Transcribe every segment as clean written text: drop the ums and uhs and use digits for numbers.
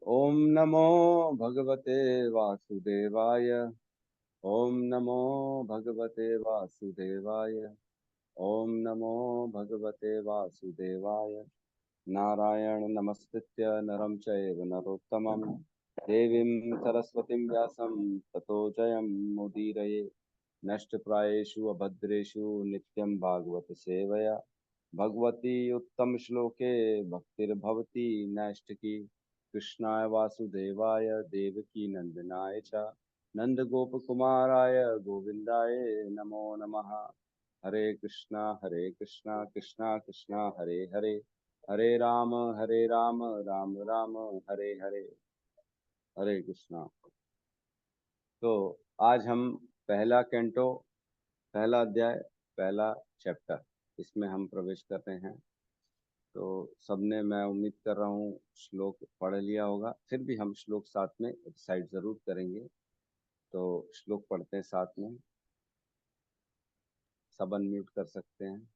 ओम नमो भगवते वासुदेवाय। ओम नमो भगवते वासुदेवाय। ओम नमो भगवते वासुदेवाय। नारायण नमस्कृत्य नरं चैव नरोत्तमं देवीं सरस्वतीं व्यासं ततो जयमुदीरये। नष्टप्रायेषु अभद्रेषु नित्यं भागवत सेवया भगवती उत्तम श्लोके भक्तिर्भवती नैष्ठिकी। कृष्णाय वासुदेवाय देवकी नंदनाय च नंदगोपकुमाराय गोविंदाय नमो नमः। हरे कृष्णा कृष्णा कृष्णा हरे हरे, हरे राम राम राम हरे हरे। हरे कृष्णा। तो आज हम पहला कैंटो, पहला अध्याय, पहला चैप्टर, इसमें हम प्रवेश कर रहे हैं। तो सबने, मैं उम्मीद कर रहा हूँ, श्लोक पढ़ लिया होगा। फिर भी हम श्लोक साथ में रिसाइट जरूर करेंगे। तो श्लोक पढ़ते हैं साथ में। सब अनम्यूट कर सकते हैं।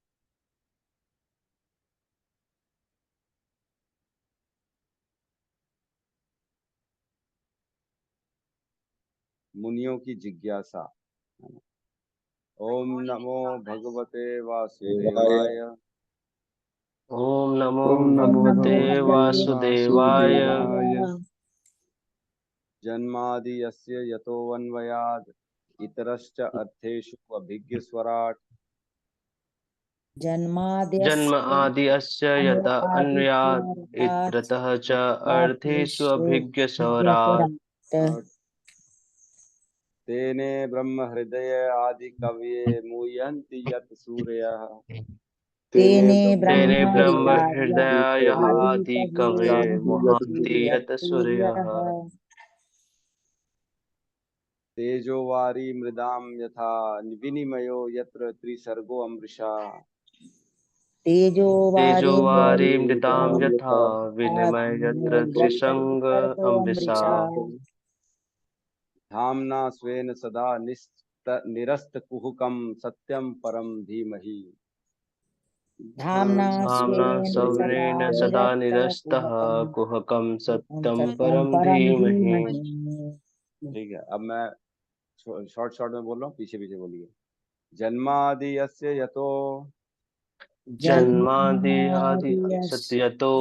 मुनियों की जिज्ञासा। ओम नमो भगवते देवाय। वासुदेवाय। ओम नमो ओम नमो भगवते भगवते वासुदेवाय। वासुदेवाय। जन्मादि यस्य यतोऽन्वयाद् इतरश्च अर्थेषु अभिज्ञस्वराट्। जन्म आदि अस्य यत अन्वयात् इत्रतः च अर्थेषु अभिज्ञस्वराट्। तेने ब्रह्म हृदय आदि कवये मुह्यन्ति यत् सूरयः। तेने ब्रह्म आदि हृदयाय कवये आदि कवये मुह्यन्ति यत् मुह्यन्ति सूरयः। यत् सूरयः। तेजो वारी मृदां यथा विनिमयो यत्र त्रिसर्गो अमृषा। तेजो वारी वारि मृतां मृतां यथा यथा विनिमय यत्र त्रिसंग अमृषा। धाम्ना स्वेन सदा निरस्तकुहकं सत्यं परं धीमहि। धाम्ना स्वेन सदा निरस्तः कुहकं सत्यं परं धीमहि। ठीक है, अब मैं शॉर्ट शॉर्ट में बोल रहा हूँ, पीछे पीछे बोलिए। जन्मादि यस्य यतो जन्मादि आदि सत्यतो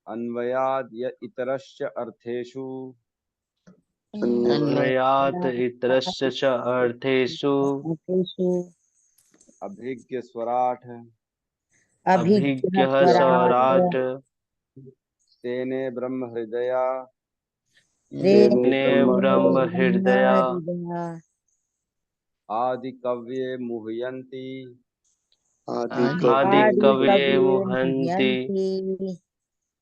अन्वयाद् इतरश्च अर्थेषु अन्वयात् इतरस्य च अर्थेषु अभिज्ञ स्वराट्। अभिज्ञः स्वराट्। तेने ब्रह्म हृदया तेने ने ब्रह्म ब्रह्म हृदय हृदया आदि कव्ये मुह्यन्ति आदि आदि कवये कवये मुह्यन्ति मुह्यन्ति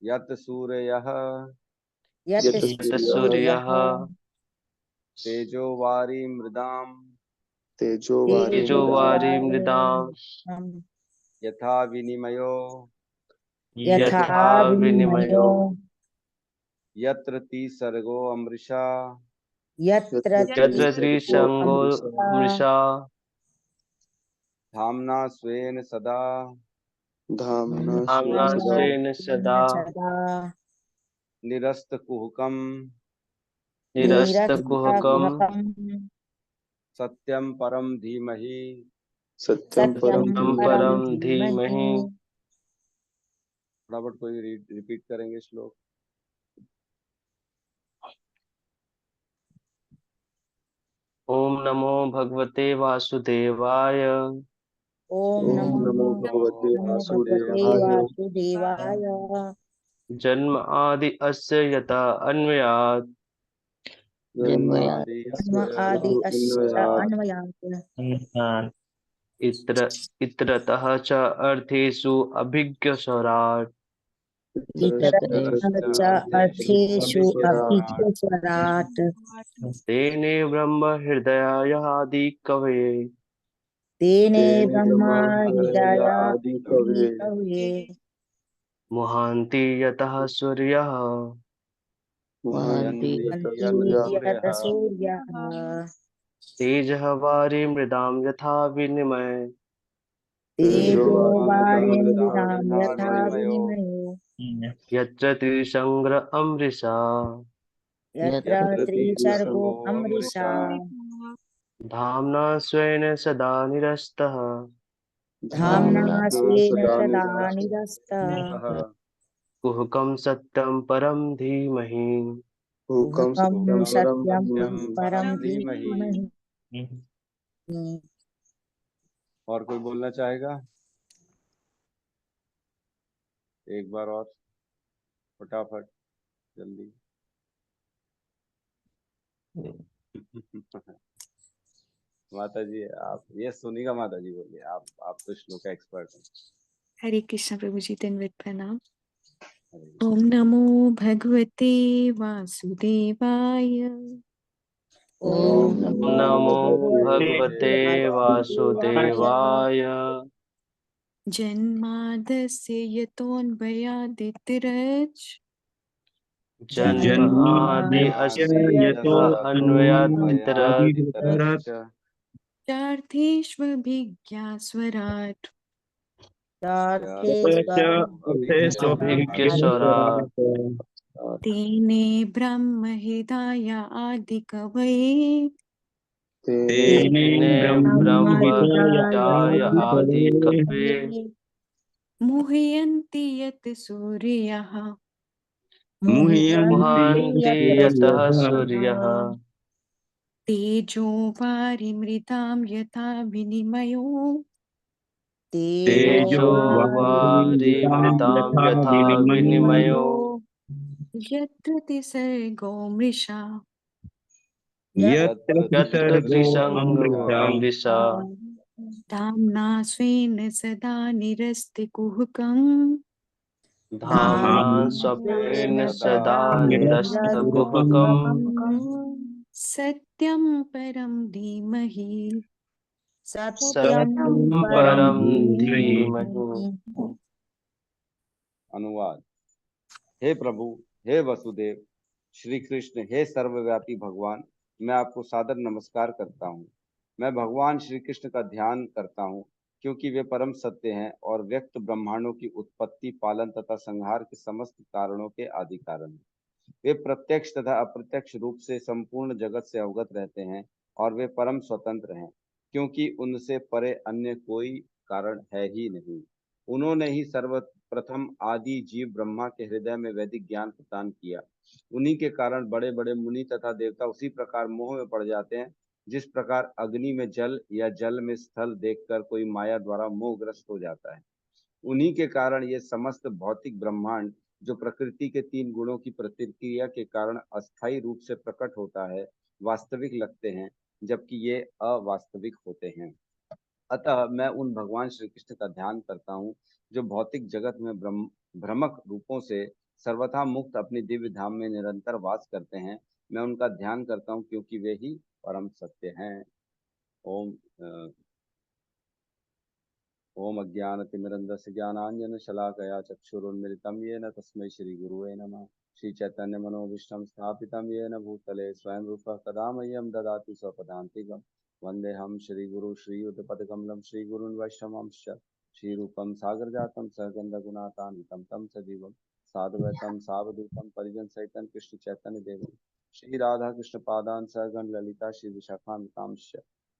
यत् सूरयः यत् यत् सूर्यः सूर्यः तेजो वारी मृदां तेजो वारि तेजो मृदाम् वारि मृदां यथा विनिमयो यथा विनिमयो यत्र सर्गो अमृषा। यत्र यत्र त्रिसर्गो त्रिशङ्गो अमृषा। मृषा। धाम्ना स्वेन सदा धाम्ना स्वेन धाम्ना सदा स्वेन सदा निरस्तकुहकं निरस्तकुहकं सत्यं परं धीमहि। सत्यं परम सत्यं धीमहि। परं धीमहि। फटाफट कोई रिपीट करेंगे श्लोक। ओम नमो भगवते वासुदेवाय। ओम नमो भगवते वासुदेवाय। जन्म आदि अस्य यथा अन्वयात् जन्मादि यस्य यतो अन्वयात् इत्र इत्रतः च अर्थेषु अभिज्ञस्वराट्। इतरश्च अर्थेषु अभिज्ञस्वराट्। तेने ब्रह्म हृदयाय आदि कवये तेने ब्रह्म हृदय आदि कवये मुहान्ति यतः सूर्यः मुह्यन्ति मुह्यन्ति यत् यत् सूर्यः। सूरयः तेजः वारि मृदां यथा विनिमय तेजो तेजो वारि वारी मृदां मृदां यथा यथा विनिमयो विनिमयो यत्र त्रिसङ्ग्र अमृषा यत्र त्रिसर्गो अमृषा धाम्ना स्वेन सदा निरस्तः धाम्ना स्वेन सदा सदा निरस्तः निरस्तः कुहकं सत्यं परं धीमहि गुहकं सत्यं परं धीमहि। धीमहि। और कोई बोलना चाहेगा? एक बार और फटाफट जल्दी। माता जी आप ये सुनिएगा, माता जी बोलिए, आप तो श्लोक एक्सपर्ट हैं। हरे कृष्ण प्रभु जी, तन्वित प्रणाम। हरे कृष्ण। ओम नमो भगवते वासुदेवाय। ओम नमो भगवते वासुदेवाय जन्मादस्य यतोऽन्वयादितिरच् जन्मादि अस्य यतः अन्वयादितरत् चार्थेष्वभिज्ञास्वराट् अभिज्ञस्वराट् तेने ब्रह्महृदाय आदिकवये तेने ब्रह्महृदाय आदिकवये मुह्यन्ति यत् सूर्यः मुह्यन्ति यतः सूर्यः तेजो वारिमृतां यथा विनिमयो तेजो वारिमृतां यथा विनिमयो यत्र तिसर्गो मृषा यत्र त्रिसङ्गो अमृषा धाम्ना स्वेन सदा निरस्तिकुहकम् धाम्ना स्वेन सदा निरस्तकुहकम् सत्यं परं धीमहि सत्यं परं धीमहि। अनुवाद। हे प्रभु, हे वसुदेव, श्री कृष्ण, हे सर्वव्यापी भगवान, मैं आपको सादर नमस्कार करता हूँ। मैं भगवान श्री कृष्ण का ध्यान करता हूँ क्योंकि वे परम सत्य हैं और व्यक्त ब्रह्मांडों की उत्पत्ति, पालन तथा संहार के समस्त कारणों के आदि कारण हैं। वे प्रत्यक्ष तथा अप्रत्यक्ष रूप से संपूर्ण जगत से अवगत रहते हैं और वे परम स्वतंत्र हैं क्योंकि उनसे परे अन्य कोई कारण है ही नहीं। उन्होंने ही सर्वप्रथम आदि जीव ब्रह्मा के हृदय में वैदिक ज्ञान प्रदान किया। उन्हीं के कारण बड़े बड़े मुनि तथा देवता उसी प्रकार मोह में पड़ जाते हैं जिस प्रकार अग्नि में जल या जल में स्थल देखकर कोई माया द्वारा मोहग्रस्त हो जाता है। उन्हीं के कारण ये समस्त भौतिक ब्रह्मांड जो प्रकृति के तीन गुणों की प्रतिक्रिया के कारण अस्थायी रूप से प्रकट होता है, वास्तविक लगते हैं जबकि ये अवास्तविक होते हैं। अतः मैं उन भगवान श्री कृष्ण का ध्यान करता हूँ जो भौतिक जगत में भ्रमक रूपों से सर्वथा मुक्त अपनी दिव्य धाम में निरंतर वास करते हैं। मैं उनका ध्यान करता हूँ क्योंकि वे ही परम सत्य हैं। ओम अज्ञानतिमिरन्धस्य ज्ञानाञ्जनशलाकया चक्षुरुन्मिलितं येन तस्मै श्रीगुरुवे नमः। श्रीचैतन्यमनोभीष्टं स्थापितं येन भूतले स्वयं रूपः कदा मह्यं ददाति स्वपदान्तिकं। वन्देऽहं श्रीगुरु श्रीयुतपदकमलं श्रीगुरून् वैष्णवांश्च श्रीरूपं सागरजातं सहगन्धगुणातान्वितं तं सजीवं साधुवैतं सावधूतं परिजनसहितं कृष्णचैतन्यदेवं श्रीराधाकृष्णपादान् सहगण ललिता श्रीविशाखान्वितांश्च।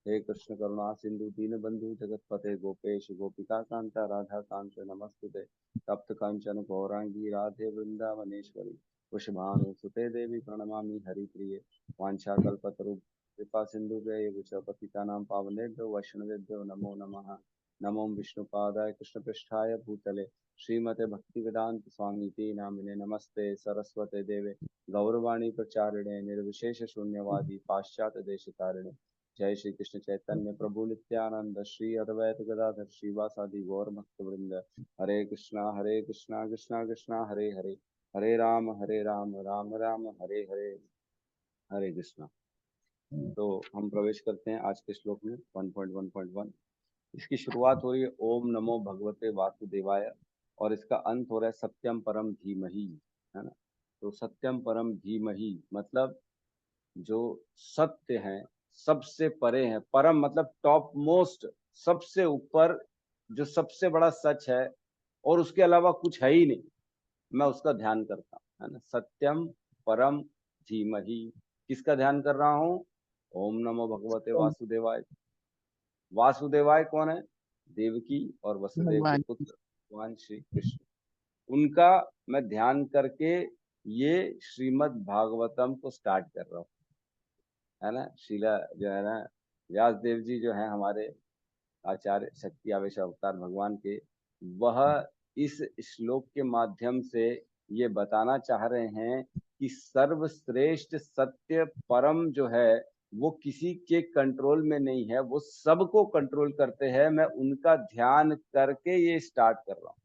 हे कृष्ण करुणा सिंधु दीनबंधु जगतपते गोपेश गोपिका कांता राधा कांत नमस्तुते। तप्त कांचन गौरांगी राधे वृंदावनेश्वरी वृषभानुसुते देवी प्रणमामि हरिप्रिये। वाञ्छाकल्पतरु कृपा सिंधु पतितानां पावनेभ्यो वैष्णवेभ्यो नमो नमः। नमो विष्णुपादाय कृष्णपृष्ठाय भूतले श्रीमते भक्तिवेदांत स्वामी नामिने नमस्ते सरस्वते देवे गौरवाणी प्रचारिणे निर्विशेष शून्यवादी पाश्चात्य देशतारिणे। जय श्री कृष्ण चैतन्य प्रभु नित्यानंद श्री अद्वैत गदाधर श्रीवासादि गौर भक्त वृंद। हरे कृष्णा कृष्णा कृष्णा हरे हरे, हरे राम राम राम हरे हरे, हरे कृष्णा। तो हम प्रवेश करते हैं आज के श्लोक में 1.1.1। इसकी शुरुआत हो रही है ओम नमो भगवते वासुदेवाय और इसका अंत हो रहा है सत्यम परम धीमहि, है ना। तो सत्यम परम धीमहि मतलब जो सत्य है, सबसे परे है। परम मतलब टॉप मोस्ट, सबसे ऊपर, जो सबसे बड़ा सच है और उसके अलावा कुछ है ही नहीं। मैं उसका ध्यान करता हूँ, है ना। सत्यम परम धीमहि, किसका ध्यान कर रहा हूँ? ओम नमो भगवते वासुदेवाय। वासुदेवाय कौन है? देवकी और वसुदेव के भगवान पुत्र भगवान श्री कृष्ण, उनका मैं ध्यान करके ये श्रीमद् भागवतम को स्टार्ट कर रहा हूँ, है ना। शीला जो है ना, व्यास देव जी जो है हमारे आचार्य शक्ति आवेश अवतार भगवान के, वह इस श्लोक के माध्यम से ये बताना चाह रहे हैं कि सर्वश्रेष्ठ सत्य परम जो है वो किसी के कंट्रोल में नहीं है, वो सबको कंट्रोल करते हैं। मैं उनका ध्यान करके ये स्टार्ट कर रहा हूँ,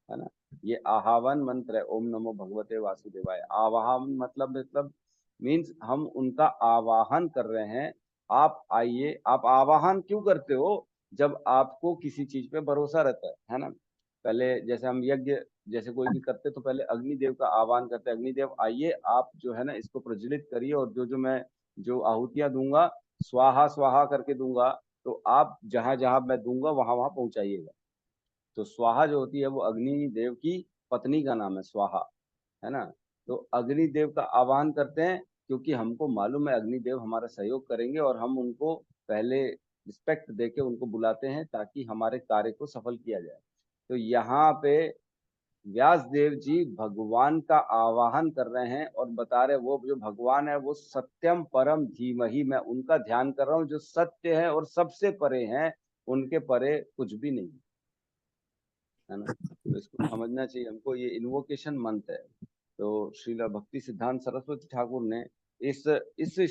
है ना। ये आह्वान मंत्र है, ओम नमो भगवते वासुदेवाय। आवाहन मतलब मीन्स हम उनका आवाहन कर रहे हैं। आप आइए। आप आवाहन क्यों करते हो? जब आपको किसी चीज पे भरोसा रहता है ना। पहले जैसे हम यज्ञ जैसे कोई भी करते तो पहले अग्निदेव का आह्वान करते, अग्निदेव आइए, आप जो है ना इसको प्रज्वलित करिए, और जो मैं जो आहुतियां दूंगा स्वाहा स्वाहा करके दूंगा, तो आप जहां जहां मैं दूंगा वहां वहां पहुंचाइएगा। तो स्वाहा जो होती है वो अग्नि देव की पत्नी का नाम है, स्वाहा, है ना। तो अग्नि देव का आह्वान करते हैं क्योंकि हमको मालूम है अग्निदेव हमारा सहयोग करेंगे, और हम उनको पहले रिस्पेक्ट देके उनको बुलाते हैं ताकि हमारे कार्य को सफल किया जाए। तो यहाँ पे व्यास देव जी भगवान का आवाहन कर रहे हैं और बता रहे वो जो भगवान है वो सत्यम परम धीमहि, मैं उनका ध्यान कर रहा हूँ जो सत्य है और सबसे परे हैं, उनके परे कुछ भी नहीं, है ना। तो इसको समझना चाहिए हमको। ये इन्वोकेशन मंत्र है। तो श्रीला भक्ति सिद्धांत सरस्वती ठाकुर ने इस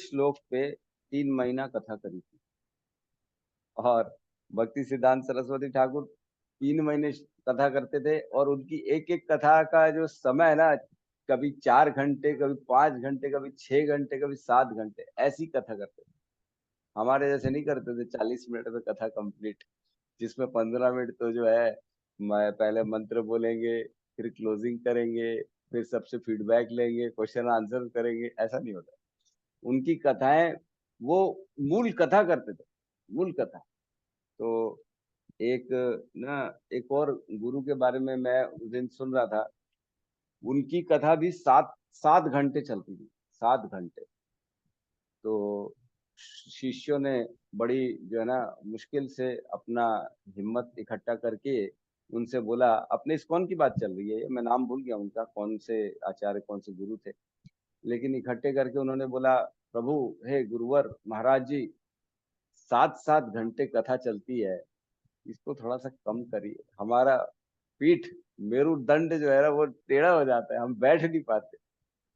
श्लोक पे 3 महीना कथा करी थी, और भक्ति सिद्धांत सरस्वती ठाकुर 3 महीने कथा करते थे, और उनकी एक एक कथा का जो समय है ना, कभी 4 घंटे, कभी 5 घंटे, कभी 6 घंटे, कभी 7 घंटे, ऐसी कथा करते थे। हमारे जैसे नहीं करते थे 40 मिनट में कथा कंप्लीट, जिसमें 15 मिनट तो जो है मैं पहले मंत्र बोलेंगे, फिर क्लोजिंग करेंगे, फिर सबसे फीडबैक लेंगे, क्वेश्चन आंसर करेंगे, ऐसा नहीं होता। उनकी कथाएं वो मूल कथा करते थे, मूल कथा। तो एक ना एक और गुरु के बारे में मैं उस दिन सुन रहा था, उनकी कथा भी 7 7 घंटे चलती थी, 7 घंटे। तो शिष्यों ने बड़ी जो है ना मुश्किल से अपना हिम्मत इकट्ठा करके उनसे बोला, अपने इस्कॉन की बात चल रही है, मैं नाम भूल गया उनका, कौन से आचार्य कौन से गुरु थे, लेकिन इकट्ठे करके उन्होंने बोला, प्रभु, हे गुरुवर महाराज जी, 7 7 घंटे कथा चलती है, इसको थोड़ा सा कम करिए। हमारा पीठ मेरुदंड जो है ना वो टेढ़ा हो जाता है, हम बैठ नहीं पाते।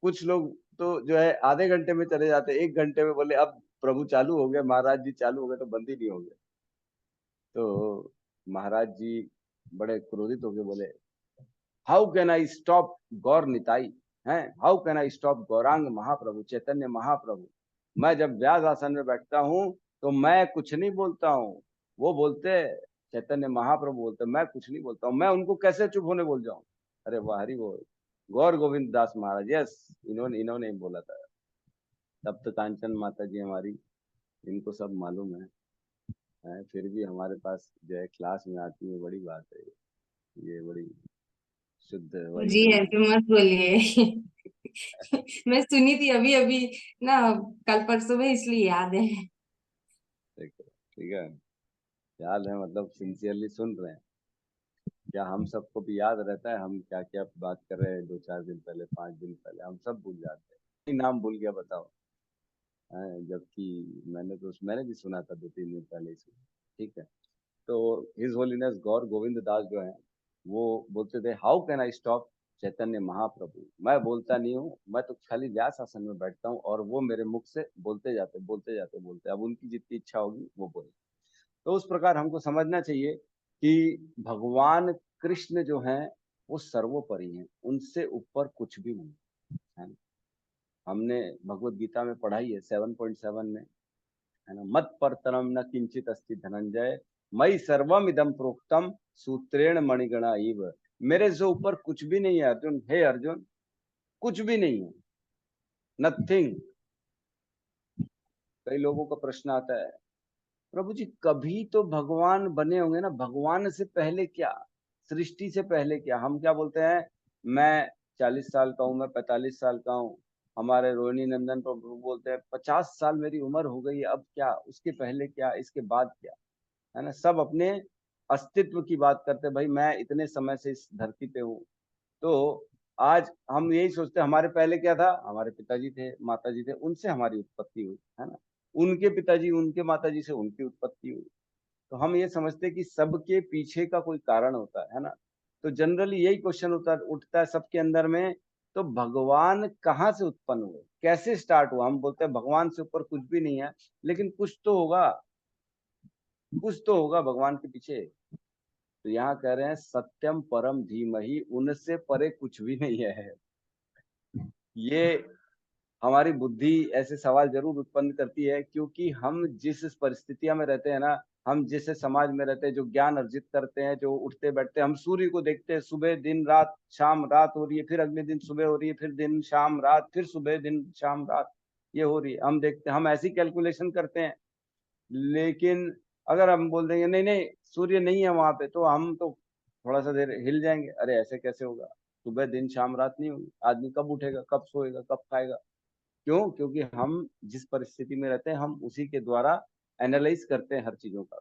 कुछ लोग तो जो है आधे घंटे में चले जाते, 1 घंटे में बोले अब प्रभु चालू हो गए, महाराज जी चालू हो गए, तो बंद ही नहीं हो गए। तो महाराज जी बड़े क्रोधित होके बोले, how can I stop Gaur Nitai, हैं, how can I stop Gaurang Mahaprabhu Chaitanya Mahaprabhu. मैं जब व्यास आसन में बैठता हूँ तो मैं कुछ नहीं बोलता हूँ, वो बोलते, चैतन्य महाप्रभु बोलते, मैं कुछ नहीं बोलता हूँ, मैं उनको कैसे चुप होने बोल जाऊं। अरे वाह, हरि बोल। गौर गोविंद दास महाराज, यस, इन्होंने इन्होंने बोला था। तब तो कांचन माता जी हमारी, इनको सब मालूम है, फिर भी हमारे पास जो है क्लास में आती है, बड़ी बात है। ये बड़ी शुद्ध जी वैष्णव ऐसे मत बोलिए। मैं सुनी थी अभी अभी ना, कल परसों में, इसलिए याद है। ठीक है, याद है मतलब सिंसियरली सुन रहे हैं क्या? हम सबको भी याद रहता है हम क्या क्या बात कर रहे हैं 2 4 दिन पहले, 5 दिन पहले, हम सब भूल जाते हैं। नाम भूल गया बताओ, जबकि मैंने भी सुना था 2 3 दिन पहले ही। ठीक है। तो हिज होलीनेस गौर गोविंद दास जो है वो बोलते थे, हाउ कैन आई स्टॉप चैतन्य महाप्रभु। मैं बोलता नहीं हूँ, मैं तो खाली व्यास आसन में बैठता हूँ और वो मेरे मुख से बोलते जाते बोलते जाते बोलते, अब उनकी जितनी इच्छा होगी वो बोले। तो उस प्रकार हमको समझना चाहिए कि भगवान कृष्ण जो हैं वो सर्वोपरि हैं, उनसे ऊपर कुछ भी नहीं है ना। हमने भगवत गीता में पढ़ाई है 7.7 में, है ना, मत परतरम न किंचित अस्ति धनंजय, मई सर्वम इदम प्रोक्तम सूत्रेण मणिगणा इव। मेरे से ऊपर कुछ भी नहीं है अर्जुन, हे अर्जुन, कुछ भी नहीं है, नथिंग। कई लोगों का प्रश्न आता है, प्रभु जी कभी तो भगवान बने होंगे ना, भगवान से पहले क्या, सृष्टि से पहले क्या? हम क्या बोलते हैं, मैं 40 साल का हूँ, मैं 45 साल का हूँ। हमारे रोहिणी नंदन प्रभु बोलते हैं 50 साल मेरी उम्र हो गई है, अब क्या, उसके पहले क्या, इसके बाद क्या, है ना। सब अपने अस्तित्व की बात करते हैं, भाई मैं इतने समय से इस धरती पे हूँ। तो आज हम यही सोचते हैं हमारे पहले क्या था, हमारे पिताजी थे, माताजी थे, उनसे हमारी उत्पत्ति हुई, है ना। उनके पिताजी, उनके माताजी से उनकी उत्पत्ति हुई। तो हम ये समझते हैं कि सबके पीछे का कोई कारण होता है ना। तो जनरली यही क्वेश्चन उठता है सबके अंदर में, तो भगवान कहाँ से उत्पन्न हुए, कैसे स्टार्ट हुआ। हम बोलते हैं भगवान से ऊपर कुछ भी नहीं है, लेकिन कुछ तो होगा, कुछ तो होगा भगवान के पीछे। तो यहाँ कह रहे हैं सत्यम परम धीमहि, उनसे परे कुछ भी नहीं है। ये हमारी बुद्धि ऐसे सवाल जरूर उत्पन्न करती है, क्योंकि हम जिस परिस्थितियां में रहते हैं ना, हम जिस समाज में रहते हैं, जो ज्ञान अर्जित करते हैं, जो उठते बैठते हैं, हम सूर्य को देखते हैं, सुबह दिन रात, शाम रात हो रही है, फिर अगले दिन सुबह हो रही है, फिर दिन शाम रात, फिर सुबह दिन शाम रात, ये हो रही है। हम देखते हैं, हम ऐसी कैलकुलेशन करते हैं। लेकिन अगर हम बोल देंगे नहीं नहीं सूर्य नहीं है वहां पे, तो हम तो थोड़ा सा देर हिल जाएंगे, अरे ऐसे कैसे होगा, सुबह दिन शाम रात नहीं होगी, आदमी कब उठेगा, कब सोएगा, कब खाएगा। क्यों? क्योंकि हम जिस परिस्थिति में रहते हैं, हम उसी के द्वारा एनालाइज करते हैं हर चीजों का।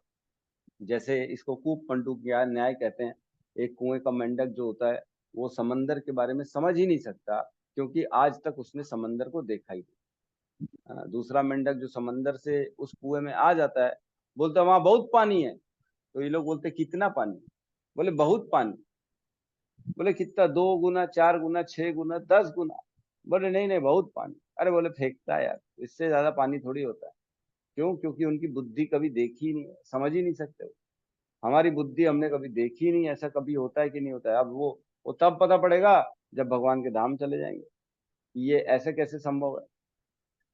जैसे इसको कूप मंडूक न्याय कहते हैं। एक कुएं का मेंढक जो होता है, वो समंदर के बारे में समझ ही नहीं सकता, क्योंकि आज तक उसने समंदर को देखा ही नहीं। दूसरा मेंढक जो समंदर से उस कुएं में आ जाता है, बोलता है वहां बहुत पानी है। तो ये लोग बोलते कितना पानी, बोले बहुत पानी। बोले कितना, 2 गुना, 4 गुना, 6 गुना, 10 गुना। बोले नहीं नहीं बहुत पानी। अरे बोले फेंकता है यार, इससे ज्यादा पानी थोड़ी होता है। क्यों? क्योंकि उनकी बुद्धि कभी देखी ही नहीं है, समझ ही नहीं सकते वो। हमारी बुद्धि हमने कभी देखी ही नहीं, ऐसा कभी होता है कि नहीं होता है। अब वो तब पता पड़ेगा जब भगवान के धाम चले जाएंगे, ये ऐसे कैसे संभव है।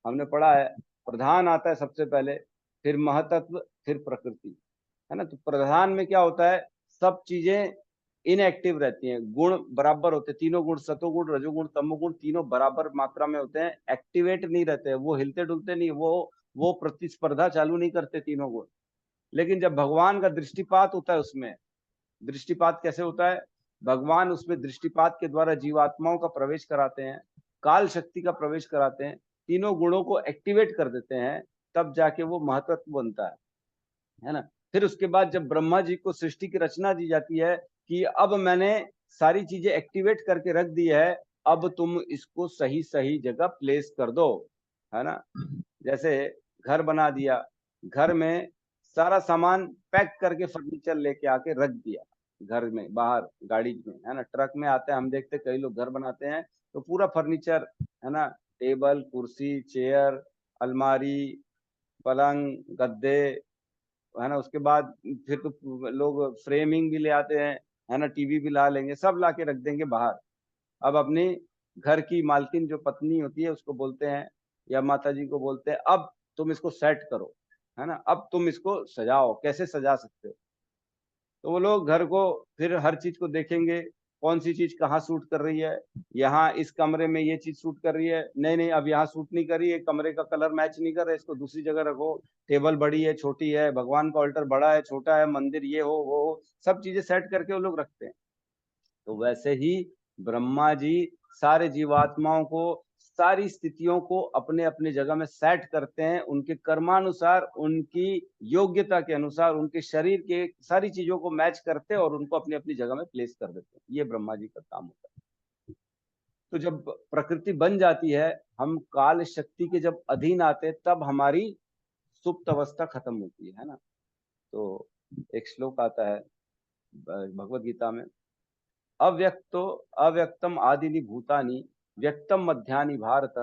हमने पढ़ा है प्रधान आता है सबसे पहले, फिर महतत्व, फिर प्रकृति, है ना। तो प्रधान में क्या होता है, सब चीजें इनएक्टिव रहती हैं, गुण बराबर होते हैं, तीनों गुण, सतोगुण रजोगुण तमोगुण, तीनों बराबर मात्रा में होते हैं, एक्टिवेट नहीं रहते हैं, वो हिलते डुलते नहीं, वो प्रतिस्पर्धा चालू नहीं करते तीनों गुण। लेकिन जब भगवान का दृष्टिपात होता है उसमें, दृष्टिपात कैसे होता है, भगवान उसमें दृष्टिपात के द्वारा जीवात्माओं का प्रवेश कराते हैं, काल शक्ति का प्रवेश कराते हैं, तीनों गुणों को एक्टिवेट कर देते हैं, तब जाके वो महत्व बनता है ना। फिर उसके बाद जब ब्रह्मा जी को सृष्टि की रचना दी जाती है कि अब मैंने सारी चीजें एक्टिवेट करके रख दी है, अब तुम इसको सही सही जगह प्लेस कर दो, है ना। जैसे घर बना दिया, घर में सारा सामान पैक करके फर्नीचर लेके आके रख दिया घर में, बाहर गाड़ी में, है ना। ट्रक में आते हैं, हम देखते कई लोग घर बनाते हैं तो पूरा फर्नीचर, है ना, टेबल कुर्सी चेयर अलमारी पलंग गद्दे, है ना। उसके बाद फिर तो लोग फ्रेमिंग भी ले आते हैं, है ना, टीवी भी ला लेंगे, सब ला के रख देंगे बाहर। अब अपनी घर की मालकिन जो पत्नी होती है उसको बोलते हैं, या माता जी को बोलते हैं, अब तुम इसको सेट करो, है ना, अब तुम इसको सजाओ, कैसे सजा सकते हो। तो वो लोग घर को फिर हर चीज को देखेंगे, कौन सी चीज कहाँ सूट कर रही है, यहाँ इस कमरे में ये चीज सूट कर रही है, नहीं नहीं अब यहाँ सूट नहीं कर रही है, कमरे का कलर मैच नहीं कर रहा है, इसको दूसरी जगह रखो। टेबल बड़ी है छोटी है, भगवान का ऑल्टर बड़ा है छोटा है, मंदिर ये हो वो हो, सब चीजें सेट करके वो लोग रखते हैं। तो वैसे ही ब्रह्मा जी सारे जीवात्माओं को, सारी स्थितियों को अपने अपने जगह में सेट करते हैं, उनके कर्मानुसार, उनकी योग्यता के अनुसार, उनके शरीर के सारी चीजों को मैच करते हैं और उनको अपनी अपनी जगह में प्लेस कर देते हैं। ये ब्रह्मा जी का काम होता है। तो जब प्रकृति बन जाती है, हम काल शक्ति के जब अधीन आते हैं, तब हमारी सुप्त अवस्था खत्म होती है ना। तो एक श्लोक आता है भगवत गीता में, अव्यक्तो अव्यक्तम आदिनि भूतानि व्यक्तम मध्यानि भारत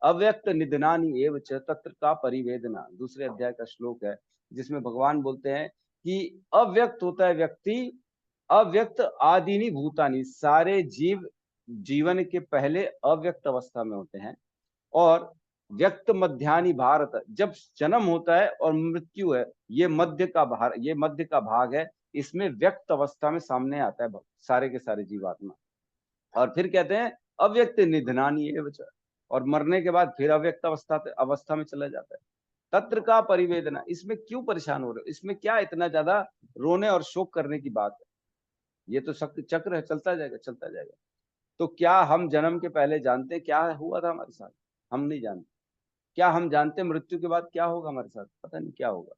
अव्यक्त निधनानि एव च तत्र का परिवेदना। दूसरे अध्याय का श्लोक है, जिसमें भगवान बोलते हैं कि अव्यक्त होता है व्यक्ति, अव्यक्त आदिनि भूतानि, सारे जीव जीवन के पहले अव्यक्त अवस्था में होते हैं, और व्यक्त मध्यानि भारत, जब जन्म होता है और मृत्यु है, ये मध्य का भाग है, इसमें व्यक्त अवस्था में सामने आता है सारे के सारे जीवात्मा। और फिर कहते हैं अव्यक्त निधनानि एव च, और मरने के बाद फिर अव्यक्त अवस्था में चला जाता है। तत्र का परिवेदना, इसमें क्यों परेशान हो रहे हो, इसमें क्या इतना ज्यादा रोने और शोक करने की बात है, ये तो शक्ति चक्र है, चलता जाएगा चलता जाएगा। तो क्या हम जन्म के पहले जानते क्या हुआ था हमारे साथ? हम नहीं जानते। क्या हम जानते मृत्यु के बाद क्या होगा हमारे साथ? पता नहीं क्या होगा।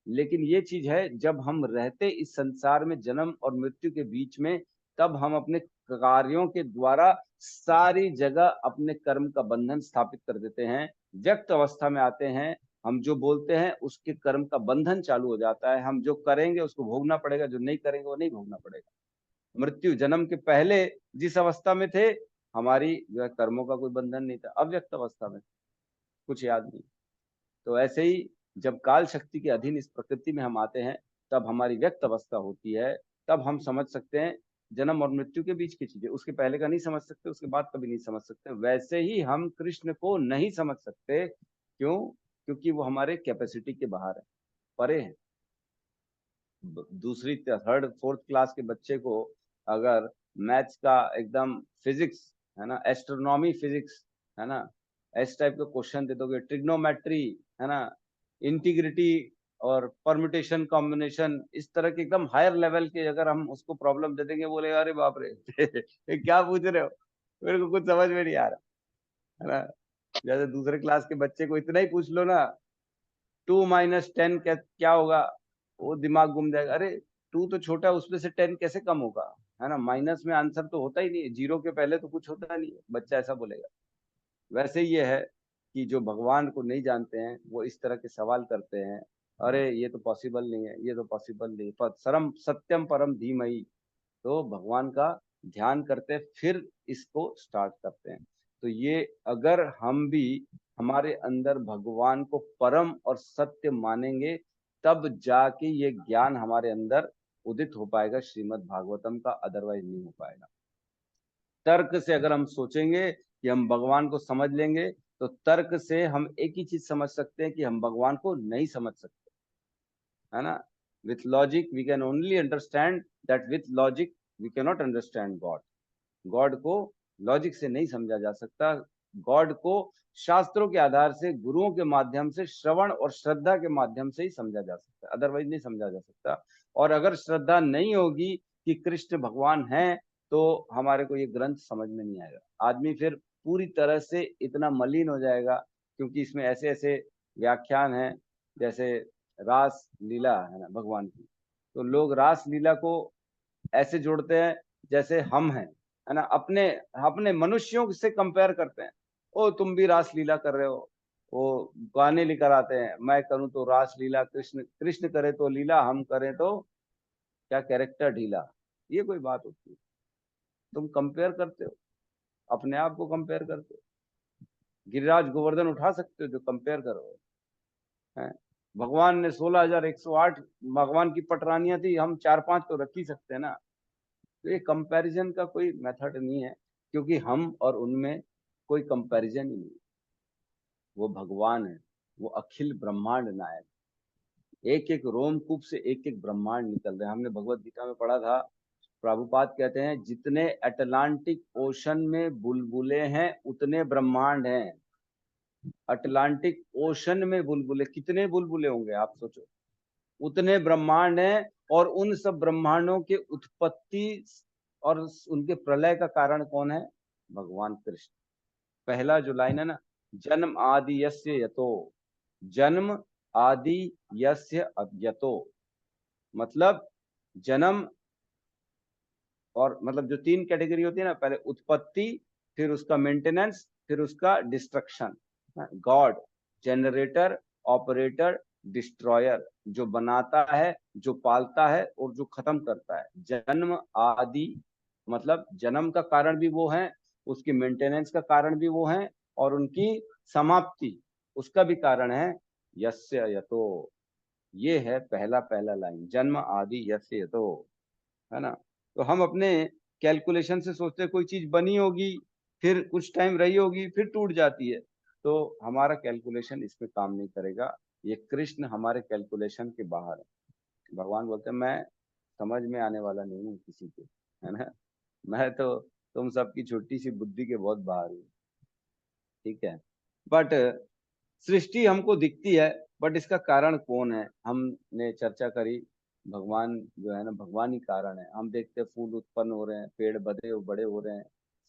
लेकिन ये चीज है, जब हम रहते इस संसार में जन्म और मृत्यु के बीच में, तब हम अपने कार्यों के द्वारा सारी जगह अपने कर्म का बंधन स्थापित कर देते हैं। व्यक्त अवस्था में आते हैं, हम जो बोलते हैं उसके कर्म का बंधन चालू हो जाता है। हम जो करेंगे उसको भोगना पड़ेगा, जो नहीं करेंगे वो नहीं भोगना पड़ेगा। मृत्यु जन्म के पहले जिस अवस्था में थे, हमारी जो है कर्मों का कोई बंधन नहीं था। अव्यक्त अवस्था में कुछ याद नहीं। तो ऐसे ही जब काल शक्ति के अधीन इस प्रकृति में हम आते हैं, तब हमारी व्यक्त अवस्था होती है। तब हम समझ सकते हैं जन्म और मृत्यु के बीच की चीजें। उसके पहले का नहीं समझ सकते, उसके बाद कभी नहीं समझ सकते। वैसे ही हम कृष्ण को नहीं समझ सकते। क्यों? क्योंकि वो हमारे कैपेसिटी के बाहर है, परे है। दूसरी थर्ड फोर्थ क्लास के बच्चे को अगर मैथ्स का एकदम फिजिक्स है ना, एस्ट्रोनॉमी फिजिक्स है ना, इस टाइप का क्वेश्चन दे दोगे, ट्रिग्नोमेट्री है ना, इंटीग्रिटी और परम्यूटेशन कॉम्बिनेशन, इस तरह के एकदम हायर लेवल के अगर हम उसको प्रॉब्लम दे देंगे, बोलेगा अरे बाप रे ये क्या पूछ रहे हो, मेरे को कुछ समझ में नहीं आ रहा है ना। जैसे दूसरे क्लास के बच्चे को इतना ही पूछ लो ना, 2 - 10 क्या होगा, वो दिमाग घूम जाएगा। अरे 2 तो छोटा है, उसमें से 10 कैसे कम होगा, है ना। माइनस में आंसर तो होता ही नहीं है, जीरो के पहले तो कुछ होता नहीं है, बच्चा ऐसा बोलेगा। वैसे ये है कि जो भगवान को नहीं जानते हैं वो इस तरह के सवाल करते हैं, अरे ये तो पॉसिबल नहीं है, ये तो पॉसिबल नहीं, पर सरम सत्यम परम धीमहि। तो भगवान का ध्यान करते फिर इसको स्टार्ट करते हैं। तो ये अगर हम भी हमारे अंदर भगवान को परम और सत्य मानेंगे, तब जाके ये ज्ञान हमारे अंदर उदित हो पाएगा श्रीमद् भागवतम का, अदरवाइज नहीं हो पाएगा। तर्क से अगर हम सोचेंगे कि हम भगवान को समझ लेंगे, तो तर्क से हम एक ही चीज समझ सकते हैं कि हम भगवान को नहीं समझ सकते, है ना। With logic we can only understand that, with logic we can not understand God. God को लॉजिक से नहीं समझा जा सकता। गॉड को शास्त्रों के आधार से, गुरुओं के माध्यम से, श्रवण और श्रद्धा के माध्यम से ही समझा जा सकता है, अदरवाइज नहीं समझा जा सकता। और अगर श्रद्धा नहीं होगी कि कृष्ण भगवान हैं, तो हमारे को ये ग्रंथ समझ में नहीं आएगा। आदमी फिर पूरी तरह से इतना मलिन हो जाएगा, क्योंकि इसमें ऐसे ऐसे व्याख्यान हैं, जैसे रास लीला है ना भगवान की, तो लोग रास लीला को ऐसे जोड़ते हैं जैसे हम हैं, है ना, अपने अपने मनुष्यों से कंपेयर करते हैं। ओ तुम भी रास लीला कर रहे हो, वो गाने लेकर आते हैं, मैं करूं तो रास लीला, कृष्ण कृष्ण करे तो लीला, हम करें तो क्या कैरेक्टर ढीला। ये कोई बात होती है? तुम कंपेयर करते हो, अपने आप को कंपेयर करते हो। गिरिराज गोवर्धन उठा सकते हो जो कंपेयर करो, है। भगवान ने 16,108 भगवान की पटरानियां थी, हम 4-5 तो रख ही सकते हैं ना। तो ये कंपैरिजन का कोई मेथड नहीं है, क्योंकि हम और उनमें कोई कंपैरिजन ही नहीं। वो भगवान है, वो अखिल ब्रह्मांड नायक, एक एक रोमकूप से एक एक ब्रह्मांड निकल रहे हैं। हमने भगवत गीता में पढ़ा था, प्रभुपाद कहते हैं जितने अटलांटिक ओशन में बुलबुले हैं उतने ब्रह्मांड हैं। अटलांटिक ओशन में बुलबुले, कितने बुलबुले होंगे आप सोचो, उतने ब्रह्मांड हैं। और उन सब ब्रह्मांडों के उत्पत्ति और उनके प्रलय का कारण कौन है? भगवान कृष्ण। पहला जो लाइन है ना, जन्म आदि यस्य यतो, जन्म आदि यस्य यतो, मतलब जन्म, और मतलब जो 3 कैटेगरी होती है ना, पहले उत्पत्ति, फिर उसका मेंटेनेंस, फिर उसका destruction. God generator, operator, destroyer, जो बनाता है, जो पालता है और जो खत्म करता है। जन्म आदि मतलब जन्म का कारण भी वो है, उसकी मेंटेनेंस का कारण भी वो है, और उनकी समाप्ति उसका भी कारण है। यस्य यतो, ये है पहला पहला लाइन, जन्म आदि यस्य यतो, है ना। तो हम अपने कैलकुलेशन से सोचते हैं कोई चीज बनी होगी, फिर कुछ टाइम रही होगी, फिर टूट जाती है, तो हमारा कैलकुलेशन इसमें काम नहीं करेगा। ये कृष्ण हमारे कैलकुलेशन के बाहर है। भगवान बोलते हैं मैं समझ में आने वाला नहीं हूँ किसी के, है ना। मैं तो तुम सबकी छोटी सी बुद्धि के बहुत बाहर हूँ, ठीक है। बट सृष्टि हमको दिखती है, बट इसका कारण कौन है हमने चर्चा करी। भगवान जो है ना, भगवान ही कारण है। हम देखते हैं फूल उत्पन्न हो रहे हैं, पेड़ बड़े बड़े हो रहे हैं,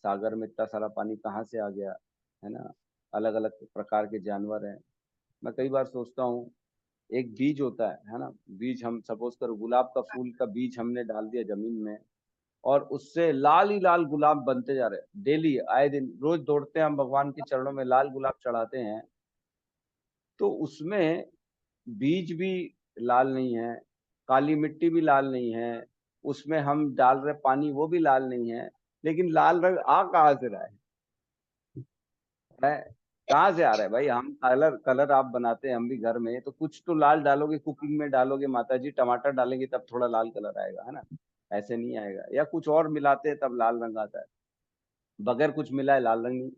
सागर में इतना सारा पानी कहाँ से आ गया, है ना। अलग अलग प्रकार के जानवर हैं। मैं कई बार सोचता हूँ, एक बीज होता है ना, बीज हम सपोज करो गुलाब का फूल का बीज हमने डाल दिया जमीन में, और उससे लाल ही लाल गुलाब बनते जा रहे हैं। डेली आए दिन रोज दौड़ते हैं हम भगवान के चरणों में, लाल गुलाब चढ़ाते हैं, तो उसमें बीज भी लाल नहीं है, काली मिट्टी भी लाल नहीं है, उसमें हम डाल रहे पानी वो भी लाल नहीं है, लेकिन लाल रंग आ कहाँ से रहा है? कहाँ से आ रहा है भाई? हम कलर कलर आप बनाते हैं हम भी घर में, तो कुछ तो लाल डालोगे, कुकिंग में डालोगे, माता जी टमाटर डालेंगे तब थोड़ा लाल कलर आएगा, है ना। ऐसे नहीं आएगा, या कुछ और मिलाते हैं तब लाल रंग आता है, बगैर कुछ मिलाए लाल रंग नहीं।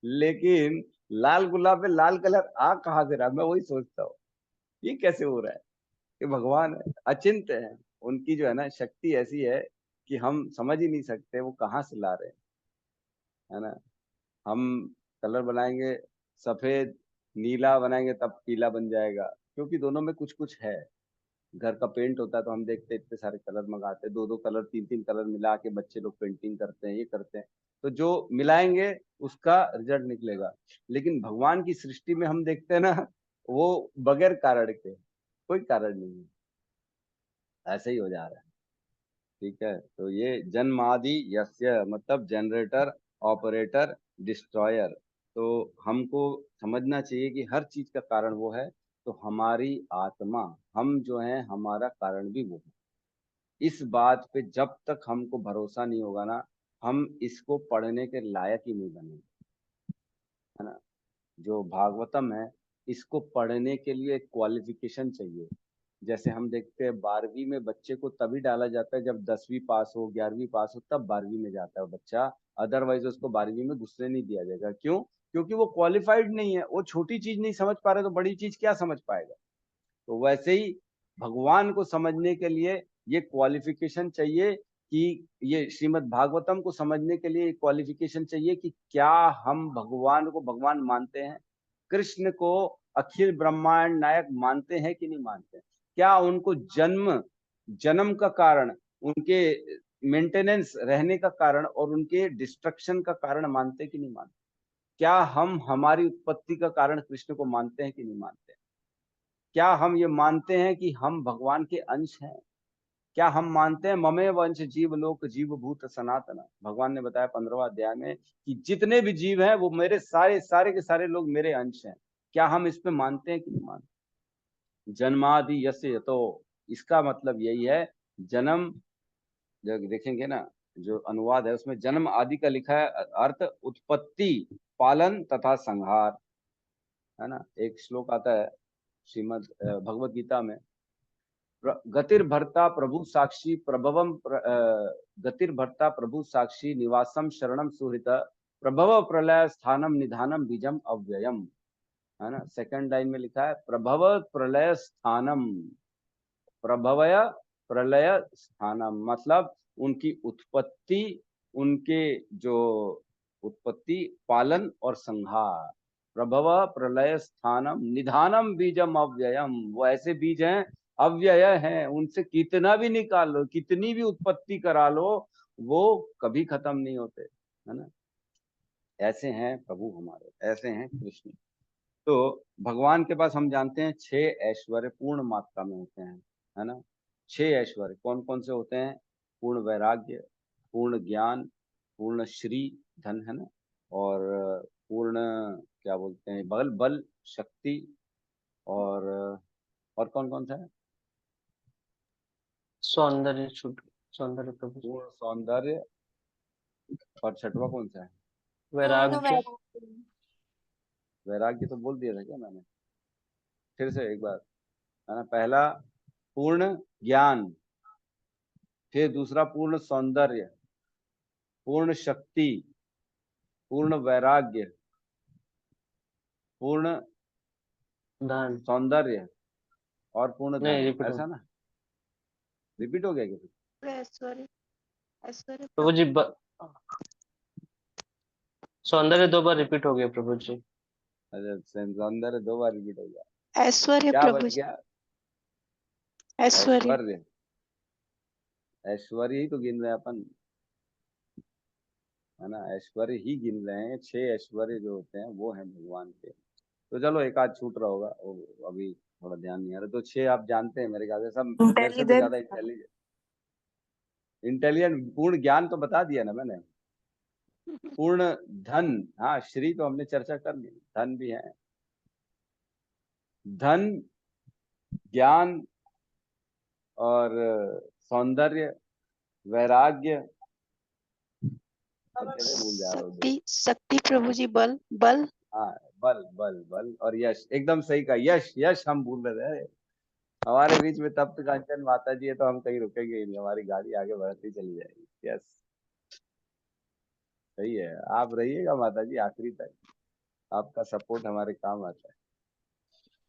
लेकिन लाल गुलाब में लाल कलर आ कहाँ से रहा है? मैं वही सोचता हूँ, ये कैसे हो रहा है? ये भगवान है, अचिंत्य है, उनकी जो है ना शक्ति ऐसी है कि हम समझ ही नहीं सकते वो कहाँ से ला रहे हैं, है ना। हम कलर बनाएंगे, सफेद नीला बनाएंगे तब पीला बन जाएगा, क्योंकि दोनों में कुछ कुछ है। घर का पेंट होता है तो हम देखते हैं इतने सारे कलर मंगाते हैं, दो दो कलर तीन तीन कलर मिला के बच्चे लोग पेंटिंग करते हैं, ये करते हैं, तो जो मिलाएंगे उसका रिजल्ट निकलेगा। लेकिन भगवान की सृष्टि में हम देखते हैं ना, वो बगैर कारण के, कोई कारण नहीं है, ऐसे ही हो जा रहा है। ठीक है, तो ये जन्मादि यस्य मतलब जनरेटर, ऑपरेटर, डिस्ट्रॉयर। तो हमको समझना चाहिए कि हर चीज का कारण वो है, तो हमारी आत्मा, हम जो है हमारा कारण भी वो है। इस बात पे जब तक हमको भरोसा नहीं होगा ना, हम इसको पढ़ने के लायक ही नहीं बनेंगे, है ना। जो भागवतम है, इसको पढ़ने के लिए एक क्वालिफिकेशन चाहिए। जैसे हम देखते हैं 12वीं में बच्चे को तभी डाला जाता है जब 10वीं पास हो, 11वीं पास हो, तब 12वीं में जाता है बच्चा। अदरवाइज उसको 12वीं में घुसने नहीं दिया जाएगा। क्यों? क्योंकि वो क्वालिफाइड नहीं है, वो छोटी चीज नहीं समझ पा रहे तो बड़ी चीज क्या समझ पाएगा। तो वैसे ही भगवान को समझने के लिए ये क्वालिफिकेशन चाहिए, कि ये श्रीमद् भागवतम को समझने के लिए क्वालिफिकेशन चाहिए कि क्या हम भगवान को भगवान मानते हैं, कृष्ण को अखिल ब्रह्मांड नायक मानते हैं कि नहीं मानते हैं, क्या उनको जन्म जन्म का कारण, उनके मेंटेनेंस रहने का कारण और उनके डिस्ट्रक्शन का कारण मानते हैं कि नहीं मानते, क्या हम हमारी उत्पत्ति का कारण कृष्ण को मानते हैं कि नहीं मानते, क्या हम ये मानते हैं कि हम भगवान के अंश हैं, क्या हम मानते हैं ममे वंश जीव लोक जीव भूत सनातन। भगवान ने बताया 15वां अध्याय में कि जितने भी जीव हैं वो मेरे सारे सारे के सारे लोग मेरे अंश हैं। क्या हम इस पे मानते हैं कि नहीं मानते? जन्मादि यस्य, तो इसका मतलब यही है, जन्म, जब देखेंगे ना जो अनुवाद है उसमें जन्म आदि का लिखा है अर्थ उत्पत्ति, पालन तथा संहार, है ना। एक श्लोक आता है श्रीमद भगवत गीता में, गतिर्भर्ता प्रभु साक्षी प्रभवम गतिर्भर्ता प्रभु साक्षी निवासम शरणम सुहृत प्रभव प्रलय स्थानम निधानम बीजम अव्ययम, है ना। सेकंड लाइन में लिखा है प्रभव प्रलय स्थानम, प्रभवय प्रलय स्थानम, मतलब उनकी उत्पत्ति, उनके जो उत्पत्ति, पालन और संहार। प्रभव प्रलय स्थानम निधानम बीजम अव्ययम, वो ऐसे बीज हैं अव्यय हैं, उनसे कितना भी निकाल लो, कितनी भी उत्पत्ति करा लो, वो कभी खत्म नहीं होते, है ना। ऐसे हैं प्रभु हमारे, ऐसे हैं कृष्ण। तो भगवान के पास हम जानते हैं 6 ऐश्वर्य पूर्ण मात्रा में होते हैं, है ना। 6 ऐश्वर्य कौन कौन से होते हैं? पूर्ण वैराग्य, पूर्ण ज्ञान, पूर्ण श्री धन, है ना, और पूर्ण क्या बोलते हैं, बल बल शक्ति, और कौन कौन सा है? सौंदर्य छूट, सौंदर्य प्रभु जी। पूर्ण सौंदर्य, और छठवा कौन सा है? वैराग्य। वैराग्य तो बोल दिया था क्या मैंने? फिर से एक बार, है ना। पहला पूर्ण ज्ञान, फिर दूसरा पूर्ण सौंदर्य, पूर्ण शक्ति, पूर्ण वैराग्य, पूर्ण धन। सौंदर्य और पूर्ण नहीं, धन, रिपीट हो ऐसा ना? रिपीट हो गया क्या? ऐश्वर्य, ऐश्वर्य प्रभु जी। सौंदर्य 2 बार रिपीट हो गया प्रभु जी। अच्छा, सौंदर्य 2 बार रिपीट हो गया, ऐश्वर्य क्या प्रभु बच जी, गया? ऐश्वर्य। ऐश्वर्य, ऐश्वर्य ही तो गिन रहे हैं अपन, है ना, ऐश्वर्य ही गिन रहे हैं। 6 ऐश्वर्य जो होते हैं वो हैं भगवान के। तो चलो एक आध छूट रहा होगा, वो अभी थोड़ा ध्यान नहीं आ रहा। तो 6 आप जानते हैं मेरे ख्याल से, सब मेरे से तो ज्यादा इंटेलिजेंट। पूर्ण ज्ञान तो बता दिया ना मैंने। पूर्ण धन, हाँ श्री तो हमने चर्चा कर ली, धन भी है। धन, ज्ञान और सौंदर्य, वैराग्य, कैसे भूल जा रहा हूँ। शक्ति शक्ति प्रभु जी, बल बल। हाँ, बल बल बल और यश, एकदम सही कहा। यश यश हम भूल रहे थे। हमारे बीच में तप्त कांचन माता जी है, तो हम कहीं रुकेंगे ही नहीं, हमारी गाड़ी आगे बढ़ती चली जाएगी। यस, सही है। आप रहिएगा माता जी आखिरी तक, आपका सपोर्ट हमारे काम आता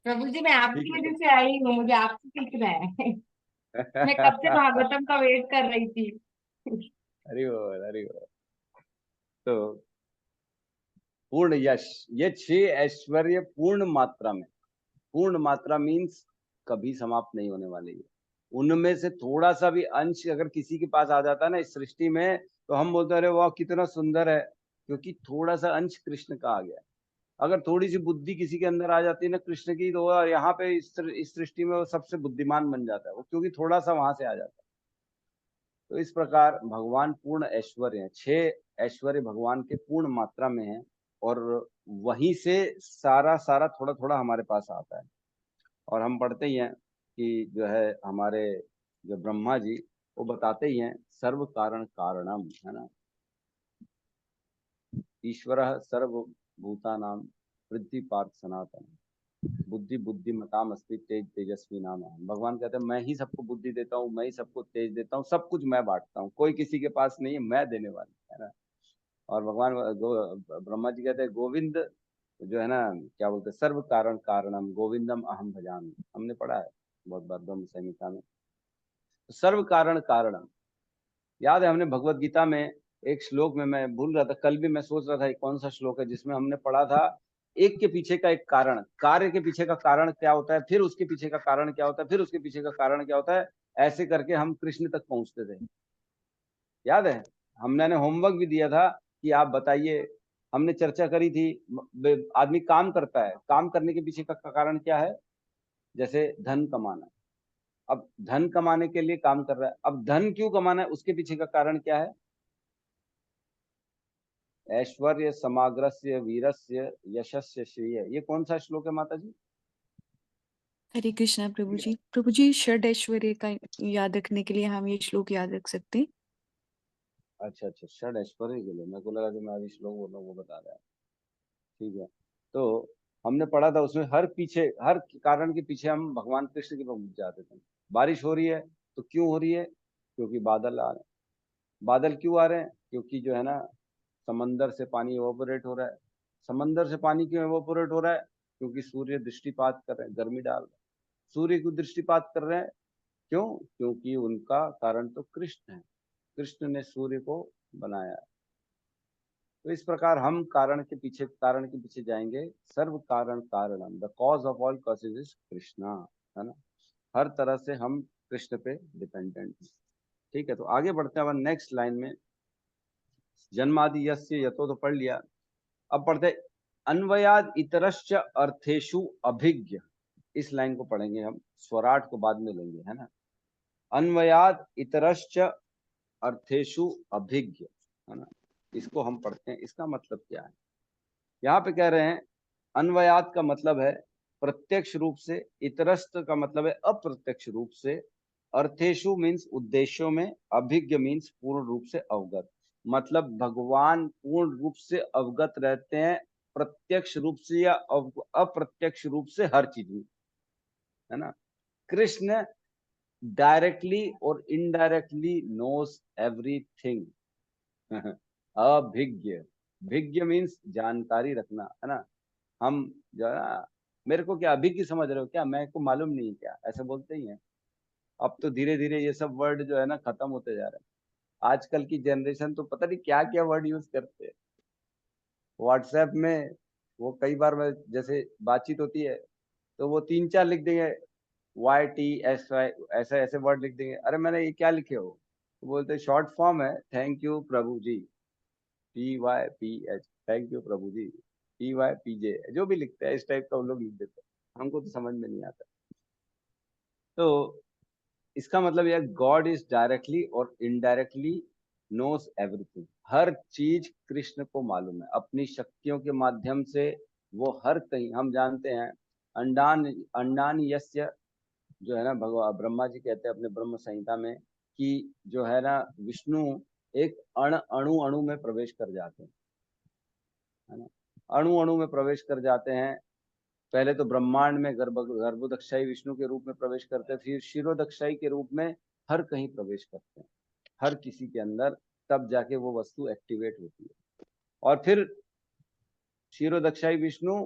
प्रभु जी मैं आपकी है। वजह से आई हूँ, मुझे आपसे सीखना है। मैं कब से भागवतम का वेट कर रही थी। हरि बोल हरि बोल। तो पूर्ण यश, ये 6 ऐश्वर्य पूर्ण मात्रा में, पूर्ण मात्रा मीन्स कभी समाप्त नहीं होने वाली है। उनमें से थोड़ा सा भी अंश अगर किसी के पास आ जाता है ना इस सृष्टि में, तो हम बोलते हैं अरे वाह कितना सुंदर है, क्योंकि थोड़ा सा अंश कृष्ण का आ गया। अगर थोड़ी सी बुद्धि किसी के अंदर आ जाती है ना कृष्ण की, तो वो यहाँ पे इस सृष्टि में वो सबसे बुद्धिमान बन जाता है वो, क्योंकि थोड़ा सा वहां से आ जाता है। तो इस प्रकार भगवान पूर्ण ऐश्वर्य है। 6 ऐश्वर्य भगवान के पूर्ण मात्रा में है, और वहीं से सारा सारा थोड़ा थोड़ा हमारे पास आता है। और हम पढ़ते ही हैं कि जो है हमारे जो ब्रह्मा जी वो बताते ही हैं सर्व कारण कारणम, है ना। ईश्वर सर्वभूतानां वृद्धि पार्थ सनातन बुद्धि बुद्धिमताम अस्ति तेज तेजस्वी नाम। भगवान कहते हैं मैं ही सबको बुद्धि देता हूँ, मैं ही सबको तेज देता हूँ, सब कुछ मैं बांटता हूँ, कोई किसी के पास नहीं है, मैं देने वाला, है ना। और भगवान ब्रह्मा जी कहते हैं गोविंद जो है ना, क्या बोलते हैं, सर्व कारण कारणम गोविंदम अहम भजामि। हमने पढ़ा है बहुत बार ब्रह्म संहिता में। सर्व कारण कारणम, याद है हमने भगवत गीता में एक श्लोक में, मैं भूल रहा था कल भी, मैं सोच रहा था कौन सा श्लोक है, जिसमें हमने पढ़ा था एक के पीछे का एक कारण, कार्य के पीछे का कारण क्या होता है, फिर उसके पीछे का कारण क्या होता है, फिर उसके पीछे का कारण क्या होता है, ऐसे करके हम कृष्ण तक पहुंचते थे। याद है हमने होमवर्क भी दिया था कि आप बताइए, हमने चर्चा करी थी। आदमी काम करता है, काम करने के पीछे का कारण क्या है, जैसे धन कमाना। अब धन कमाने के लिए काम कर रहा है, अब धन क्यों कमाना है, उसके पीछे का कारण क्या है, ऐश्वर्य समाग्रस्य वीरस्य यशस्य श्रेय। ये कौन सा श्लोक है माता जी? हरे कृष्णा प्रभु जी। प्रभु जी षड ऐश्वर्य का याद रखने के लिए हम ये श्लोक याद रख सकते हैं। अच्छा अच्छा, षड ऐश्वर्य के लिए, मेरे को लगा कि मैं अभी श्लोक बोल रहा हूँ वो बता रहा है। ठीक है, तो हमने पढ़ा था उसमें हर कारण के पीछे हम भगवान कृष्ण के पहुंच जाते थे। बारिश हो रही है तो क्यों हो रही है, क्योंकि बादल आ रहे हैं। बादल क्यों आ रहे हैं, क्योंकि जो है ना समंदर से पानी इवोपोरेट हो रहा है। समंदर से पानी क्यों इवोपोरेट हो रहा है, क्योंकि सूर्य दृष्टिपात कर रहे हैं, गर्मी डाल रहे हैं। सूर्य को दृष्टिपात कर रहे हैं, क्यों, क्योंकि उनका कारण तो कृष्ण है, कृष्ण ने सूर्य को बनाया है। तो इस प्रकार हम कारण के पीछे जाएंगे। सर्व कारण कारणम, the cause of all causes is Krishna, है ना। हर तरह से हम कृष्ण पे डिपेंडेंट हैं। ठीक है, तो आगे बढ़ते हैं नेक्स्ट लाइन में। जन्मादि यस्य यतो तो पढ़ लिया। अब पढ़ते अन्वयाद इतरश्च अर्थेषु अभिज्ञ। इस लाइन को पढ़ेंगे हम, स्वराट को बाद में लेंगे, है ना। अन्वयाद इतरश्च अर्थेषु अभिज्ञ, है ना। इसको हम पढ़ते हैं, इसका मतलब क्या है। यहाँ पे कह रहे हैं अन्वयात का मतलब है प्रत्यक्ष रूप से, इतरस्त का मतलब है अप्रत्यक्ष रूप से, अर्थेशु मीन्स उद्देश्यों में, अभिज्ञ मीन्स पूर्ण रूप से अवगत। मतलब भगवान पूर्ण रूप से अवगत रहते हैं प्रत्यक्ष रूप से या अप्रत्यक्ष रूप से हर चीज में, है ना। कृष्ण डायरेक्टली और इनडायरेक्टली नोस एवरीथिंग। अभिज्ञ, भिज्ञ मीन्स जानकारी रखना, है ना। हम जो है ना, मेरे को क्या अभी की समझ रहे हो क्या, मेरे को मालूम नहीं क्या, ऐसे बोलते ही हैं। अब तो धीरे धीरे ये सब वर्ड जो है ना खत्म होते जा रहे हैं। आजकल की जनरेशन तो पता नहीं क्या क्या वर्ड यूज करते हैं। व्हाट्सएप में वो कई बार मैं जैसे बातचीत होती है तो वो 3-4 लिख देंगे, YTSY, ऐसे ऐसे वर्ड लिख देंगे। अरे मैंने ये क्या लिखे हो, तो बोलते शॉर्ट फॉर्म है thank you Prabhu ji. PYPH, thank you Prabhu ji. PYPJ जो भी लिखते हैं इस टाइप का उन लोग लिख देते हैं, हमको तो समझ में नहीं आता। तो इसका मतलब यह गॉड इज डायरेक्टली और इनडायरेक्टली नोस एवरीथिंग। हर चीज कृष्ण को मालूम है अपनी शक्तियों के माध्यम से। वो हर कहीं, हम जानते हैं अंडान अंडान यस्य, जो है ना भगवान ब्रह्मा जी कहते हैं अपने ब्रह्म संहिता में कि जो है ना विष्णु एक अणु अणु में प्रवेश कर जाते हैं, है ना, अणु अणु में प्रवेश कर जाते हैं। पहले तो ब्रह्मांड में गर्भोदक्षाई विष्णु के रूप में प्रवेश करते हैं, फिर शिरोदक्षाई के रूप में हर कहीं प्रवेश करते हैं, हर किसी के अंदर, तब जाके वो वस्तु एक्टिवेट होती है। और फिर क्षीरोदक्षाई विष्णु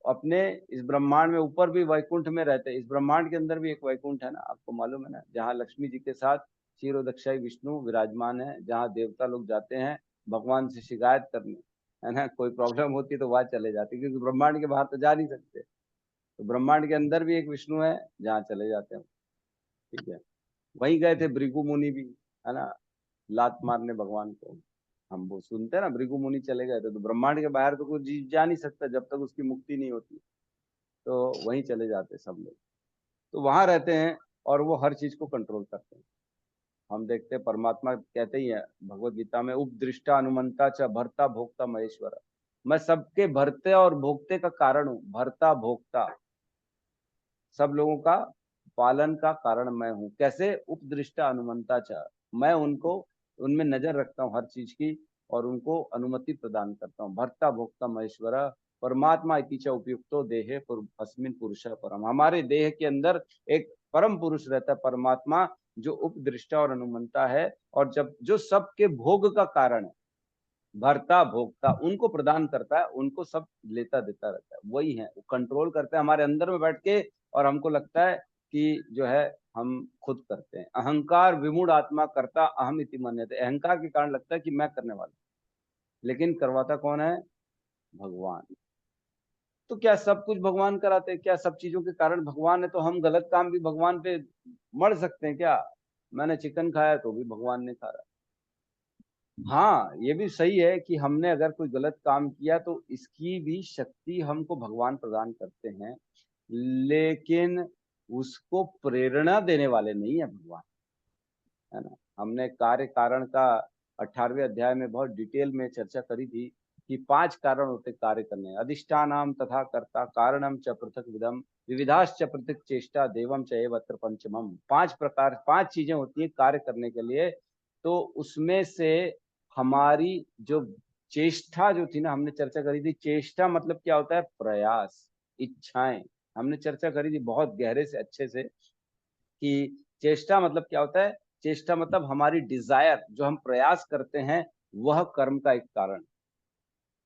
अपने इस ब्रह्मांड में ऊपर भी वैकुंठ में रहते हैं। इस ब्रह्मांड के अंदर भी एक वैकुंठ है ना, आपको मालूम है ना, जहाँ लक्ष्मी जी के साथ क्षीरोदक्षाई विष्णु विराजमान है, जहाँ देवता लोग जाते हैं भगवान से शिकायत करने, है ना, कोई प्रॉब्लम होती है तो वहां चले जाते हैं, क्योंकि ब्रह्मांड के बाहर तो जा नहीं सकते। तो ब्रह्मांड के अंदर भी एक विष्णु है जहाँ चले जाते हैं, ठीक है। वहीं गए थे भृगु मुनि भी, है ना, लात मारने भगवान को। हम वो सुनते हैं ना, भृगु मुनि चले गए थे, तो ब्रह्मांड के बाहर तो कोई जा नहीं सकता जब तक उसकी मुक्ति नहीं होती, तो वहीं चले जाते सब लोग, तो वहां रहते हैं और वो हर चीज को कंट्रोल करते हैं। हम देखते हैं परमात्मा कहते ही है भगवत गीता में, उपदृष्टा अनुमंता च भर्ता भोक्ता महेश्वर। मैं सबके भरते और भोगते का कारण हूँ, भरता भोक्ता, सब लोगों का पालन का कारण मैं हूँ। कैसे? उपदृष्टा अनुमंता च, मैं उनको, उनमें नजर रखता हूँ हर चीज की और उनको अनुमति प्रदान करता हूँ। भर्ता भोक्ता महेश्वर परमात्मा इति च उपयुक्तो देहे अस्मिन पुरुष परम। हमारे देह के अंदर एक परम पुरुष रहता है परमात्मा, जो उपदृष्टा और अनुमंता है, और जब जो सबके भोग का कारण है, भरता भोक्ता, उनको प्रदान करता है, उनको सब लेता देता रहता है, वही है, वो कंट्रोल करता है हमारे अंदर में बैठ के। और हमको लगता है कि जो है हम खुद करते हैं। अहंकार विमूढ़ आत्मा करता अहम इति मन्यते। अहंकार के कारण लगता है कि मैं करने वाला, लेकिन करवाता कौन है? भगवान। तो क्या सब कुछ भगवान कराते हैं? क्या सब चीजों के कारण भगवान है? तो हम गलत काम भी भगवान पे मर सकते हैं क्या? मैंने चिकन खाया तो भी भगवान ने खा रहा। हाँ, ये भी सही है कि हमने अगर कोई गलत काम किया तो इसकी भी शक्ति हमको भगवान प्रदान करते हैं, लेकिन उसको प्रेरणा देने वाले नहीं है भगवान, है ना। हमने कार्य कारण का 18वें अध्याय में बहुत डिटेल में चर्चा करी थी कि 5 कारण होते कार्य करने, अधिष्ठानाम तथा कर्ता कारणम च पृथक विदम विविधाश्च पृथक चेष्टा देवम च एव अत्र पंचमम। 5 प्रकार, 5 चीजें होती है कार्य करने के लिए। तो उसमें से हमारी जो चेष्टा जो थी ना, हमने चर्चा करी थी, चेष्टा मतलब क्या होता है? प्रयास, इच्छाएं। हमने चर्चा करी थी बहुत गहरे से, अच्छे से, कि चेष्टा मतलब क्या होता है। चेष्टा मतलब हमारी डिजायर, जो हम प्रयास करते हैं, वह कर्म का एक कारण।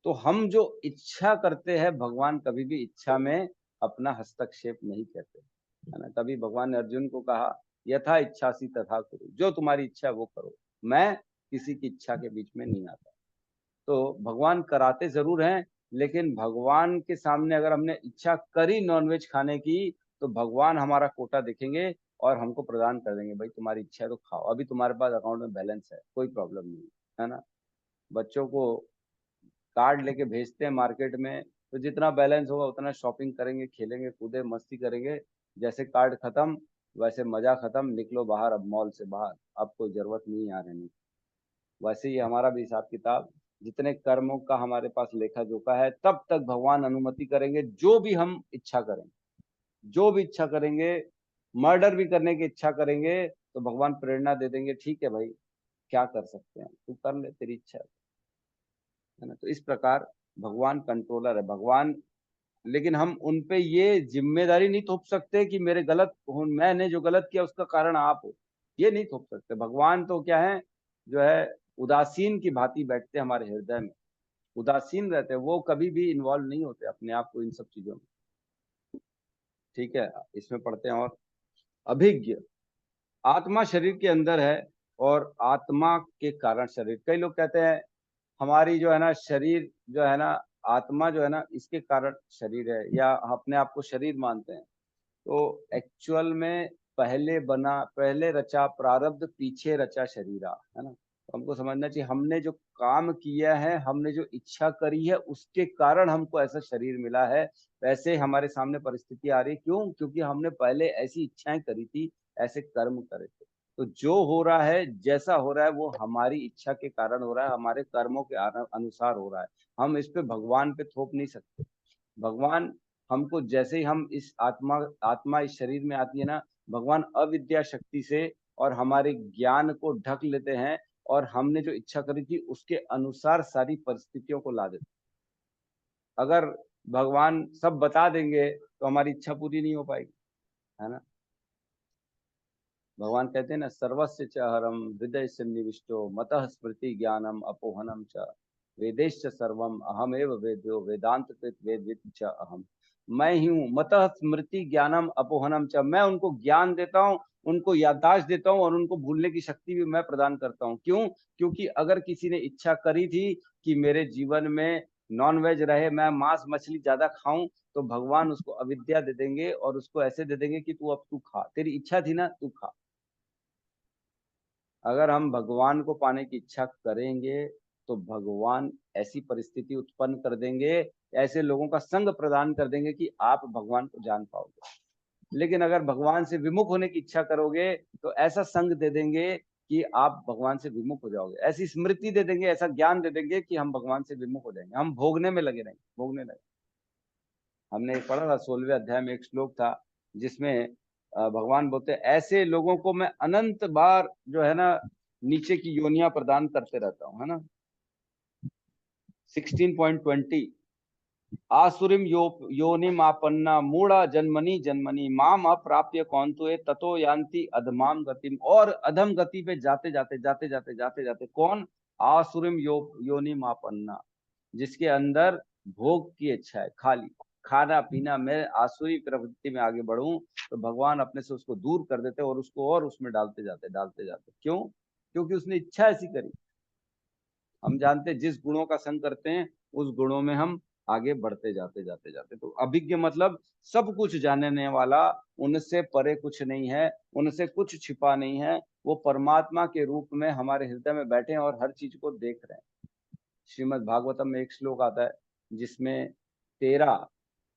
तो हम जो इच्छा करते हैं, भगवान कभी भी इच्छा में अपना हस्तक्षेप नहीं करते, है ना। तभी भगवान ने अर्जुन को कहा, यथा इच्छासी तथा करो, जो तुम्हारी इच्छा है वो करो, मैं किसी की इच्छा के बीच में नहीं आता। तो भगवान कराते जरूर हैं, लेकिन भगवान के सामने अगर हमने इच्छा करी नॉनवेज खाने की, तो भगवान हमारा कोटा देखेंगे और हमको प्रदान कर देंगे, भाई तुम्हारी इच्छा है तो खाओ, अभी तुम्हारे पास अकाउंट में बैलेंस है, कोई प्रॉब्लम नहीं, है ना। बच्चों को कार्ड लेके भेजते हैं मार्केट में, तो जितना बैलेंस होगा उतना शॉपिंग करेंगे, खेलेंगे कूदे मस्ती करेंगे, जैसे कार्ड खत्म वैसे मजा खत्म, निकलो बाहर, अब मॉल से बाहर, अब कोई जरूरत नहीं आ रहने। वैसे ही हमारा भी हिसाब किताब, जितने कर्मों का हमारे पास लेखा जोखा है, तब तक भगवान अनुमति करेंगे जो भी हम इच्छा करें, जो भी इच्छा करेंगे। मर्डर भी करने की इच्छा करेंगे तो भगवान प्रेरणा दे देंगे, ठीक है भाई क्या कर सकते हैं, तू कर ले, तेरी इच्छा है ना। तो इस प्रकार भगवान कंट्रोलर है भगवान। लेकिन हम उन पे ये जिम्मेदारी नहीं थोप सकते कि मेरे गलत, मैंने जो गलत किया उसका कारण आप हो, ये नहीं थोप सकते। भगवान तो क्या है, जो है उदासीन की भांति बैठते हैं हमारे हृदय में, उदासीन रहते हैं, वो कभी भी इन्वॉल्व नहीं होते अपने आप को इन सब चीजों में, ठीक है। इसमें पढ़ते हैं, और अभिज्ञ, आत्मा शरीर के अंदर है और आत्मा के कारण शरीर। कई लोग कहते हैं हमारी जो है ना शरीर जो है ना, आत्मा जो है ना इसके कारण शरीर है, या अपने आप को शरीर मानते हैं। तो एक्चुअल में पहले बना, पहले रचा प्रारब्ध, पीछे रचा शरीरा, है ना। हमको समझना चाहिए हमने जो काम किया है, हमने जो इच्छा करी है, उसके कारण हमको ऐसा शरीर मिला है। वैसे हमारे सामने परिस्थिति आ रही, क्यों? क्योंकि हमने पहले ऐसी इच्छाएं करी थी, ऐसे कर्म करे थे। तो जो हो रहा है, जैसा हो रहा है, वो हमारी इच्छा के कारण हो रहा है, हमारे कर्मों के अनुसार हो रहा है। हम इस पे भगवान पे थोप नहीं सकते। भगवान हमको जैसे ही हम इस आत्मा आत्मा इस शरीर में आती है ना, भगवान अविद्या शक्ति से और हमारे ज्ञान को ढक लेते हैं, और हमने जो इच्छा करी थी उसके अनुसार सारी परिस्थितियों को ला देते। अगर भगवान सब बता देंगे तो हमारी इच्छा पूरी नहीं हो पाएगी, है ना। भगवान कहते हैं ना, सर्वस्य च हरम हृदय सन्निविष्टो मतः स्मृति ज्ञानम अपोहनम च वेदेश्च सर्वम अहमेव वेद्यो वेदांत कृत वेद च अहम। मैं ही हूँ, मतः स्मृति ज्ञानम अपोहनम च, मैं उनको ज्ञान देता हूँ, उनको याददाश्त देता हूँ, और उनको भूलने की शक्ति भी मैं प्रदान करता हूँ। क्यों? क्योंकि अगर किसी ने इच्छा करी थी कि मेरे जीवन में नॉन वेज रहे, मैं मांस मछली ज्यादा खाऊं, तो भगवान उसको अविद्या दे देंगे और उसको ऐसे दे देंगे कि तू खा, तेरी इच्छा थी ना, तू खा। अगर हम भगवान को पाने की इच्छा करेंगे तो भगवान ऐसी परिस्थिति उत्पन्न कर देंगे, ऐसे लोगों का संग प्रदान कर देंगे कि आप भगवान को जान पाओगे। लेकिन अगर भगवान से विमुख होने की इच्छा करोगे तो ऐसा संग दे देंगे कि आप भगवान से विमुख हो जाओगे, ऐसी स्मृति दे देंगे, ऐसा ज्ञान दे देंगे कि हम भगवान से विमुख हो जाएंगे, हम भोगने में लगे रहेंगे, भोगने लगे। हमने पढ़ा था 16वें अध्याय में एक श्लोक था जिसमें भगवान बोलते हैं, ऐसे लोगों को मैं अनंत बार जो है ना नीचे की योनियां प्रदान करते रहता हूँ, है ना। 16.20 आसुरिम योनिमापन्ना मूढ़ा जन्मनी जन्मनी माम अप्राप्य कौंतुए ततो यान्ति अधमाम गतिम। और अधम गति पे जाते जाते जाते जाते जाते जाते कौन? आसुरिम योनिमापन्ना, जिसके अंदर भोग की इच्छा है, खाली खाना पीना, मैं आसुरी प्रवृत्ति में आगे बढ़ूं, तो भगवान अपने से उसको दूर कर देते और उसको और उसमें डालते जाते। क्यों? क्योंकि उसने इच्छा ऐसी करी। हम जानते हैं जिस गुणों का संग करते हैं उस गुणों में हम आगे बढ़ते जाते। तो अभिज्ञ मतलब सब कुछ जानने वाला, उनसे परे कुछ नहीं है, उनसे कुछ छिपा नहीं है, वो परमात्मा के रूप में हमारे हृदय में बैठे हैं और हर चीज को देख रहे हैं। श्रीमद् भागवतम में एक श्लोक आता है जिसमें 13,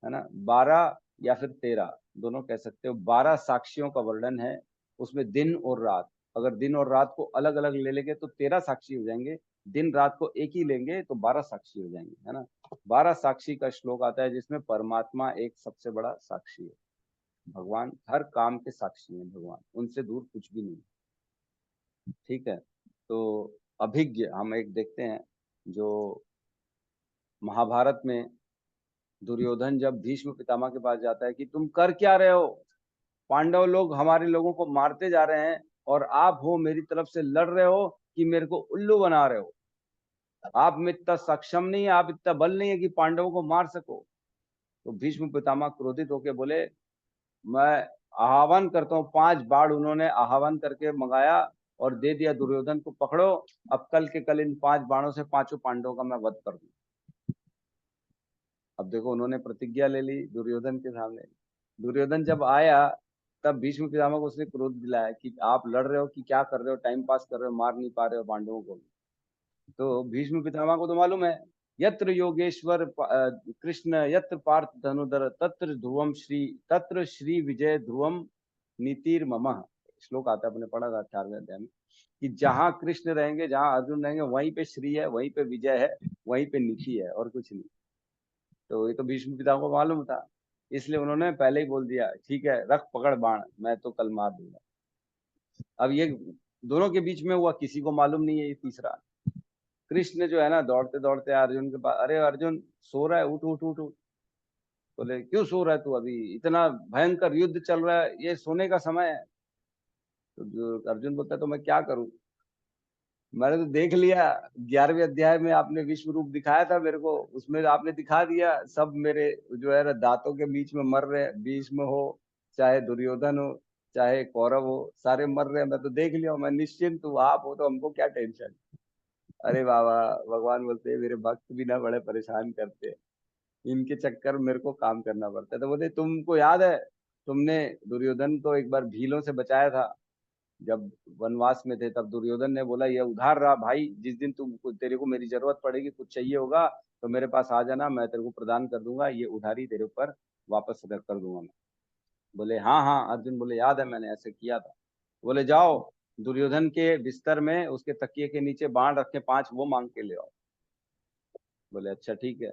है ना, 12 या फिर 13 दोनों कह सकते हो, 12 साक्षियों का वर्णन है। उसमें दिन और रात, अगर दिन और रात को अलग अलग ले लेंगे तो 13 साक्षी हो जाएंगे, दिन रात को एक ही लेंगे तो 12 साक्षी हो जाएंगे, है ना। 12 साक्षी का श्लोक आता है जिसमें परमात्मा एक सबसे बड़ा साक्षी है। भगवान हर काम के साक्षी हैं, भगवान उनसे दूर कुछ भी नहीं। ठीक है, तो अभिज्ञ हम एक देखते हैं, जो महाभारत में दुर्योधन जब भीष्म पितामह के पास जाता है कि तुम कर क्या रहे हो, पांडव लोग हमारे लोगों को मारते जा रहे हैं और आप हो मेरी तरफ से लड़ रहे हो कि मेरे को उल्लू बना रहे हो, आप में इतना सक्षम नहीं है, आप इतना बल नहीं है कि पांडवों को मार सको। तो भीष्म पितामह क्रोधित होकर बोले, मैं आह्वान करता हूँ, 5 बाण उन्होंने आह्वान करके मंगाया और दे दिया दुर्योधन को, पकड़ो, अब कल के कल इन 5 बाणों से 5 पांडवों का मैं वध कर दूं। अब देखो उन्होंने प्रतिज्ञा ले ली दुर्योधन के सामने। दुर्योधन जब आया तब भीष्म पितामह को उसने क्रोध दिलाया कि आप लड़ रहे हो कि क्या कर रहे हो, टाइम पास कर रहे हो, मार नहीं पा रहे हो पांडवों को। तो भीष्म पितामह को तो मालूम है, यत्र योगेश्वर कृष्ण यत्र पार्थ धनुधर तत्र श्री विजय ध्रुवम नीतिर ममः। श्लोक आता है, अपने पढ़ा था 18वें अध्याय में, कि जहां कृष्ण रहेंगे, जहां अर्जुन रहेंगे, वहीं पे श्री है, वहीं पे विजय है, वहीं पे नीति है, और कुछ नहीं। तो ये तो भीष्म पितामह को मालूम था, इसलिए उन्होंने पहले ही बोल दिया, ठीक है रख पकड़ बाण, मैं तो कल मार दूंगा। अब ये दोनों के बीच में हुआ, किसी को मालूम नहीं है ये तीसरा। कृष्ण जो है ना दौड़ते दौड़ते अर्जुन के पास, अरे अर्जुन सो रहा है, उठ उठ उठ उठ। बोले क्यों सो रहा है तू, अभी इतना भयंकर युद्ध चल रहा है, ये सोने का समय है। तो अर्जुन बोलता है तो मैं क्या करूं, मैंने तो देख लिया, 11वें अध्याय में आपने विश्व रूप दिखाया था मेरे को, उसमें आपने दिखा दिया सब मेरे जो है दांतों के बीच में मर रहे, भीष्म हो चाहे दुर्योधन हो चाहे कौरव हो, सारे मर रहे हैं, मैं तो देख लिया, मैं निश्चिंत हूँ, आप हो तो हमको क्या टेंशन। अरे बाबा, भगवान बोलते हैं मेरे भक्त भी ना बड़े परेशान करते, इनके चक्कर में मेरे को काम करना पड़ता है। तो बोलते तुमको याद है तुमने दुर्योधन को एक बार भीलों से बचाया था, जब वनवास में थे तब दुर्योधन ने बोला ये उधार रहा भाई, जिस दिन तेरे को मेरी जरूरत पड़ेगी, कुछ चाहिए होगा तो मेरे पास आ जाना, मैं तेरे को प्रदान कर दूंगा, ये उधारी तेरे ऊपर वापस कर दूंगा मैं। बोले हाँ हाँ, अर्जुन बोले याद है मैंने ऐसे किया था। बोले जाओ दुर्योधन के बिस्तर में उसके तकिए के नीचे बाण रखे 5, वो मांग के ले आओ। बोले अच्छा ठीक है।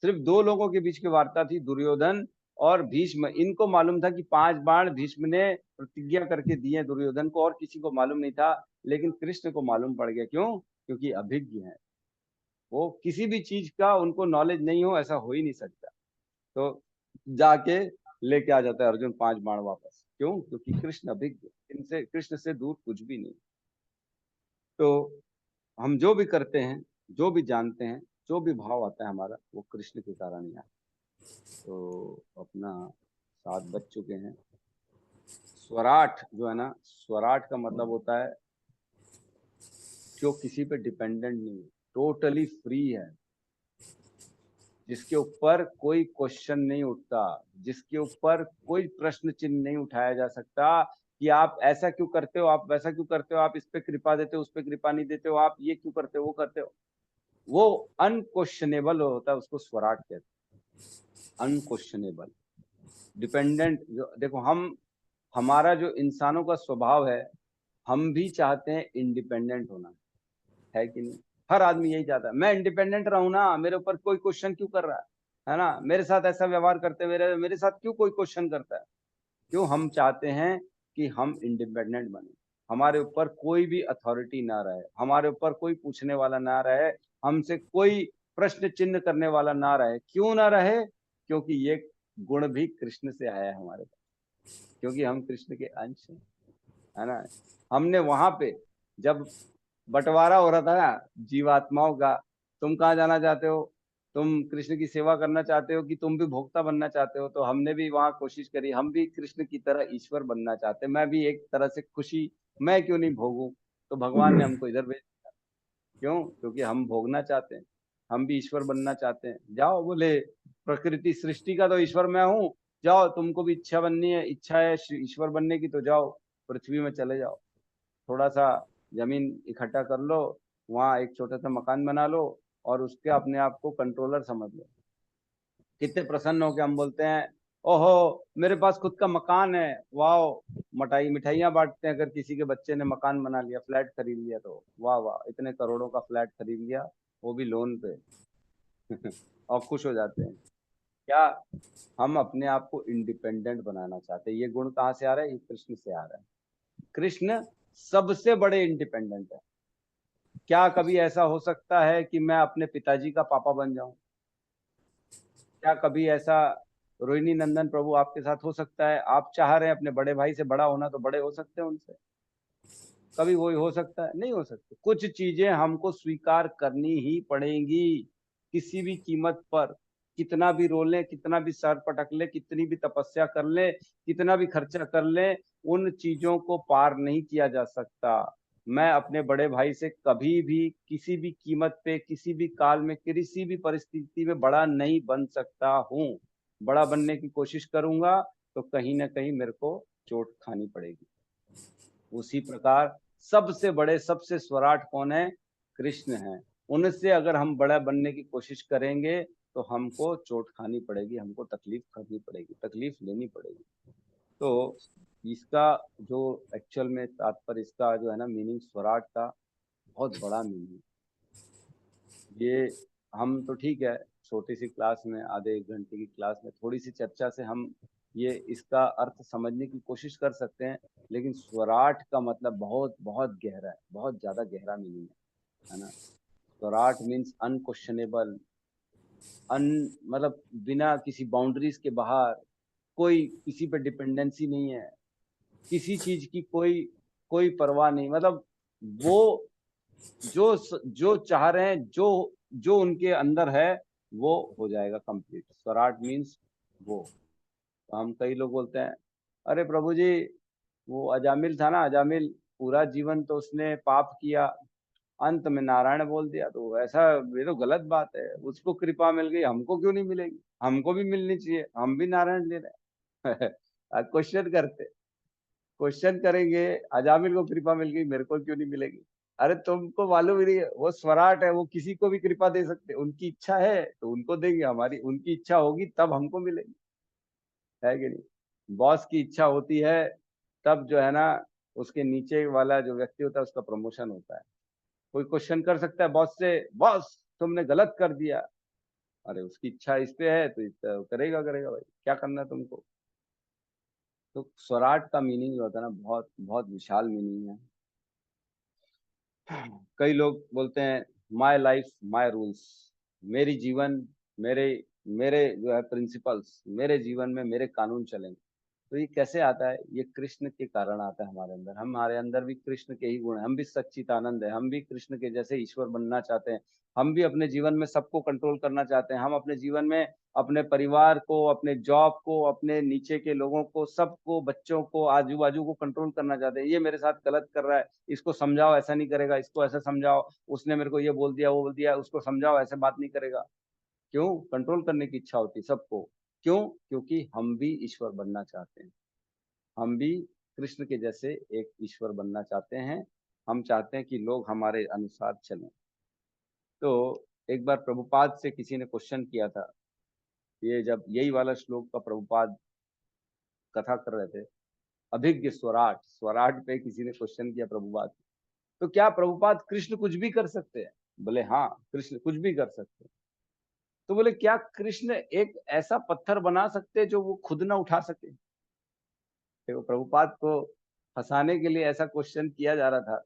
सिर्फ 2 लोगों के बीच की वार्ता थी, दुर्योधन और भीष्म। इनको मालूम था कि 5 बाण भीष्म ने प्रतिज्ञा करके दिए दुर्योधन को, और किसी को मालूम नहीं था। लेकिन कृष्ण को मालूम पड़ गया, क्यों? क्योंकि अभिज्ञ है वो, किसी भी चीज का उनको नॉलेज नहीं हो ऐसा हो ही नहीं सकता। तो जाके लेके आ जाता है अर्जुन 5 बाण वापस। क्यों? क्योंकि कृष्ण अभिज्ञ, इनसे कृष्ण से दूर कुछ भी नहीं। तो हम जो भी करते हैं, जो भी जानते हैं, जो भी भाव आता है हमारा, वो कृष्ण के कारण ही आता है। तो अपना 7 बज चुके हैं। स्वराट जो है ना, स्वराट का मतलब होता है जो किसी पे डिपेंडेंट नहीं है, टोटली फ्री है, जिसके ऊपर कोई क्वेश्चन नहीं उठता, जिसके ऊपर कोई प्रश्न चिन्ह नहीं उठाया जा सकता कि आप ऐसा क्यों करते हो, आप वैसा क्यों करते हो, आप इस पे कृपा देते हो, उस पे कृपा नहीं देते हो, आप ये क्यों करते हो, वो करते हो। वो अनक्वेश्चनेबल होता है, उसको स्वराट कहते हैं। Unquestionable, dependent. जो देखो, हमारा जो इंसानों का स्वभाव है, हम भी चाहते हैं इंडिपेंडेंट होना, है कि नहीं? हर आदमी यही चाहता है, मैं इंडिपेंडेंट रहूं ना, मेरे ऊपर कोई क्वेश्चन क्यों कर रहा है ना, मेरे साथ ऐसा व्यवहार करते, मेरे साथ क्यों कोई क्वेश्चन करता है। क्यों? हम चाहते हैं कि हम इंडिपेंडेंट बने, हमारे ऊपर कोई भी अथॉरिटी ना रहे, हमारे ऊपर कोई पूछने वाला ना रहे, हमसे कोई प्रश्न चिन्ह करने वाला ना रहे। क्यों ना रहे? क्योंकि ये गुण भी कृष्ण से आया है हमारे पास, क्योंकि हम कृष्ण के अंश हैं, है ना। हमने वहां पे जब बंटवारा हो रहा था ना जीवात्माओं का, तुम कहाँ जाना चाहते हो, तुम कृष्ण की सेवा करना चाहते हो कि तुम भी भोक्ता बनना चाहते हो, तो हमने भी वहां कोशिश करी, हम भी कृष्ण की तरह ईश्वर बनना चाहते, मैं भी एक तरह से खुशी, मैं क्यों नहीं भोगूं। तो भगवान ने हमको इधर भेज दिया। क्यों? क्योंकि हम भोगना चाहते हैं, हम भी ईश्वर बनना चाहते हैं। जाओ, बोले प्रकृति सृष्टि का तो ईश्वर मैं हूँ, जाओ तुमको भी इच्छा बननी है, इच्छा है ईश्वर बनने की, तो जाओ पृथ्वी में चले जाओ, थोड़ा सा जमीन इकट्ठा कर लो, वहां एक छोटा सा मकान बना लो, और उसके अपने आप को कंट्रोलर समझ लो। कितने प्रसन्न होकर हम बोलते हैं, ओहो मेरे पास खुद का मकान है, वाह, मिठाइयाँ बांटते हैं। अगर किसी के बच्चे ने मकान बना लिया, फ्लैट खरीद लिया, तो वाह वाह, इतने करोड़ों का फ्लैट खरीद लिया, वो भी लोन पे और खुश हो जाते हैं। क्या? हम अपने आप को इंडिपेंडेंट बनाना चाहते हैं। ये गुण कहाँ से आ रहा है? ये कृष्ण से आ रहा है। कृष्ण सबसे बड़े इंडिपेंडेंट है। क्या कभी ऐसा हो सकता है कि मैं अपने पिताजी का पापा बन जाऊं? क्या कभी ऐसा रोहिणी नंदन प्रभु आपके साथ हो सकता है? आप चाह रहे हैं अपने बड़े भाई से बड़ा होना, तो बड़े हो सकते हैं उनसे, कभी वही हो सकता है? नहीं हो सकते। कुछ चीजें हमको स्वीकार करनी ही पड़ेंगी, किसी भी कीमत पर। कितना भी रो लें, कितना भी सर पटक ले, कितनी भी तपस्या कर ले, कितना भी खर्चा कर ले, उन चीजों को पार नहीं किया जा सकता। मैं अपने बड़े भाई से कभी भी किसी भी कीमत पे, किसी भी काल में, किसी भी परिस्थिति में बड़ा नहीं बन सकता हूँ। बड़ा बनने की कोशिश करूंगा तो कहीं ना कहीं मेरे को चोट खानी पड़ेगी। उसी प्रकार सबसे बड़े, सबसे स्वराट कौन है? कृष्ण है। उनसे अगर हम बड़ा बनने की कोशिश करेंगे तो हमको चोट खानी पड़ेगी, हमको तकलीफ करनी पड़ेगी, तकलीफ लेनी पड़ेगी। तो इसका जो एक्चुअल में तात्पर्य, इसका जो है ना मीनिंग, स्वराट का बहुत बड़ा मीनिंग। ये हम तो ठीक है, छोटी सी क्लास में, आधे 1 घंटे की क्लास में थोड़ी सी चर्चा से हम ये इसका अर्थ समझने की कोशिश कर सकते हैं, लेकिन स्वराट का मतलब बहुत बहुत गहरा है, बहुत ज्यादा गहरा मीनिंग है ना। स्वराट मीन्स अनक्वेश्चनेबल, मतलब बिना किसी बाउंड्रीज के बाहर, कोई किसी पे डिपेंडेंसी नहीं है, किसी चीज की कोई कोई परवाह नहीं। मतलब वो जो जो चाह रहे हैं, जो जो उनके अंदर है, वो हो जाएगा कंप्लीट। स्वराट मीन्स वो। तो हम, कई लोग बोलते हैं, अरे प्रभु जी, वो अजामिल था ना, अजामिल पूरा जीवन तो उसने पाप किया, अंत में नारायण बोल दिया, तो ऐसा, ये तो गलत बात है। उसको कृपा मिल गई, हमको क्यों नहीं मिलेगी? हमको भी मिलनी चाहिए, हम भी नारायण ले रहे हैं क्वेश्चन करते। क्वेश्चन करेंगे, अजामिल को कृपा मिल गई, मेरे को क्यों नहीं मिलेगी? अरे तुमको मालूम ही नहीं है, वो स्वराट है, वो किसी को भी कृपा दे सकते, उनकी इच्छा है तो उनको देंगे, हमारी उनकी इच्छा होगी तब हमको मिलेगी, है कि नहीं? बॉस की इच्छा होती है तब जो है ना, उसके नीचे वाला जो व्यक्ति होता है उसका प्रमोशन होता है। कोई क्वेश्चन कर सकता है बॉस से, बॉस तुमने गलत कर दिया, अरे उसकी इच्छा इस पे है तो करेगा करेगा भाई, क्या करना है तुमको? तो स्वराट का मीनिंग जो होता है ना, बहुत बहुत विशाल मीनिंग है। कई लोग बोलते हैं माय लाइफ माय रूल्स, मेरी जीवन मेरे मेरे जो है प्रिंसिपल्स, मेरे जीवन में मेरे कानून चलेंगे। तो ये कैसे आता है? ये कृष्ण के कारण आता है हमारे अंदर। हमारे अंदर भी कृष्ण के ही गुण है, हम भी सच्चिदानंद है, हम भी कृष्ण के जैसे ईश्वर बनना चाहते हैं। हम भी अपने जीवन में सबको कंट्रोल करना चाहते हैं। हम अपने जीवन में अपने परिवार को, अपने जॉब को, अपने नीचे के लोगों को, सबको, बच्चों को, आजू बाजू को कंट्रोल करना चाहते हैं। ये मेरे साथ गलत कर रहा है, इसको समझाओ ऐसा नहीं करेगा, इसको ऐसा समझाओ, उसने मेरे को ये बोल दिया वो बोल दिया, उसको समझाओ ऐसे बात नहीं करेगा। क्यों? कंट्रोल करने की इच्छा होती सबको। क्यों? क्योंकि हम भी ईश्वर बनना चाहते हैं, हम भी कृष्ण के जैसे एक ईश्वर बनना चाहते हैं। हम चाहते हैं कि लोग हमारे अनुसार चलें। तो एक बार प्रभुपाद से किसी ने क्वेश्चन किया था, ये जब यही वाला श्लोक का प्रभुपाद कथा कर रहे थे, अभिज्ञ स्वराट, स्वराट पे किसी ने क्वेश्चन किया प्रभुपाद, तो क्या प्रभुपाद कृष्ण कुछ भी कर सकते हैं? बोले हाँ, कृष्ण कुछ भी कर सकते हैं। तो बोले क्या कृष्ण एक ऐसा पत्थर बना सकते हैं जो वो खुद ना उठा सके? देखो, प्रभुपाद को फंसाने के लिए ऐसा क्वेश्चन किया जा रहा था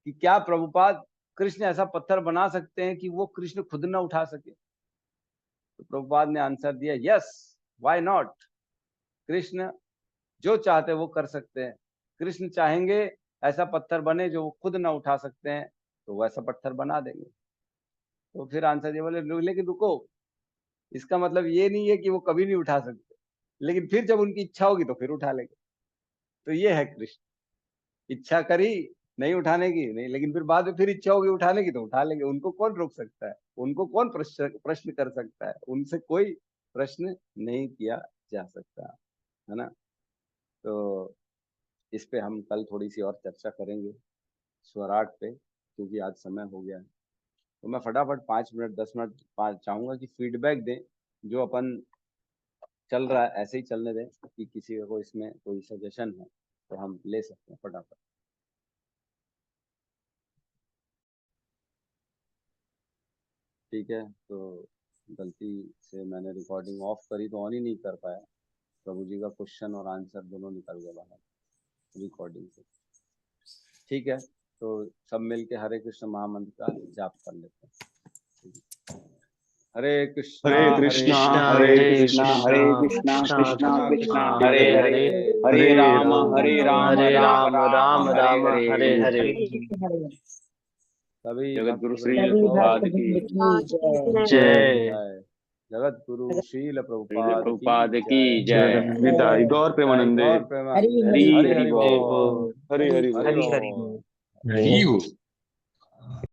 कि क्या प्रभुपाद कृष्ण ऐसा पत्थर बना सकते हैं कि वो कृष्ण खुद ना उठा सके? तो प्रभुपाद ने आंसर दिया, यस, व्हाई नॉट। कृष्ण जो चाहते वो कर सकते हैं। कृष्ण चाहेंगे ऐसा पत्थर बने जो वो खुद ना उठा सकते हैं, तो वैसा पत्थर बना देंगे। तो फिर आंसर दिया, बोले लेकिन रुको, इसका मतलब ये नहीं है कि वो कभी नहीं उठा सकते, लेकिन फिर जब उनकी इच्छा होगी तो फिर उठा लेंगे। तो ये है कृष्ण, इच्छा करी नहीं उठाने की नहीं, लेकिन फिर बाद में फिर इच्छा होगी उठाने की तो उठा लेंगे। उनको कौन रोक सकता है? उनको कौन प्रश्न कर सकता है? उनसे कोई प्रश्न नहीं किया जा सकता, है ना? तो इस पे हम कल थोड़ी सी और चर्चा करेंगे स्वराट पे, क्योंकि आज समय हो गया है। तो मैं फटाफट 5 मिनट 10 मिनट चाहूंगा कि फीडबैक दें, जो अपन चल रहा है ऐसे ही चलने दें, कि किसी को इसमें कोई सजेशन है तो हम ले सकते हैं फटाफट। ठीक है, तो गलती से मैंने रिकॉर्डिंग ऑफ करी तो ऑन ही नहीं कर पाया। प्रभु जी का क्वेश्चन और आंसर दोनों निकल गए बाहर रिकॉर्डिंग से। ठीक है, तो सब मिलके हरे कृष्ण महामंत्र का जाप कर लेते हैं। हरे कृष्णा हरे कृष्णा हरे कृष्णा कृष्णा कृष्णा हरे हरे हरे राम हरे राम राम राम हरे हरे। सभी जगत गुरु श्री सभी प्रभुपाद भक्त की की जय। जय। जगत गुरु शील प्रभुपाद प्रभुपाद की की जय। जय। निताई गौर प्रेमानंदे। गौर प्रेमानंदे। हरि हरि हरि हरि बोल। बोल। हरि हरि हरि बोल। बोल। हरि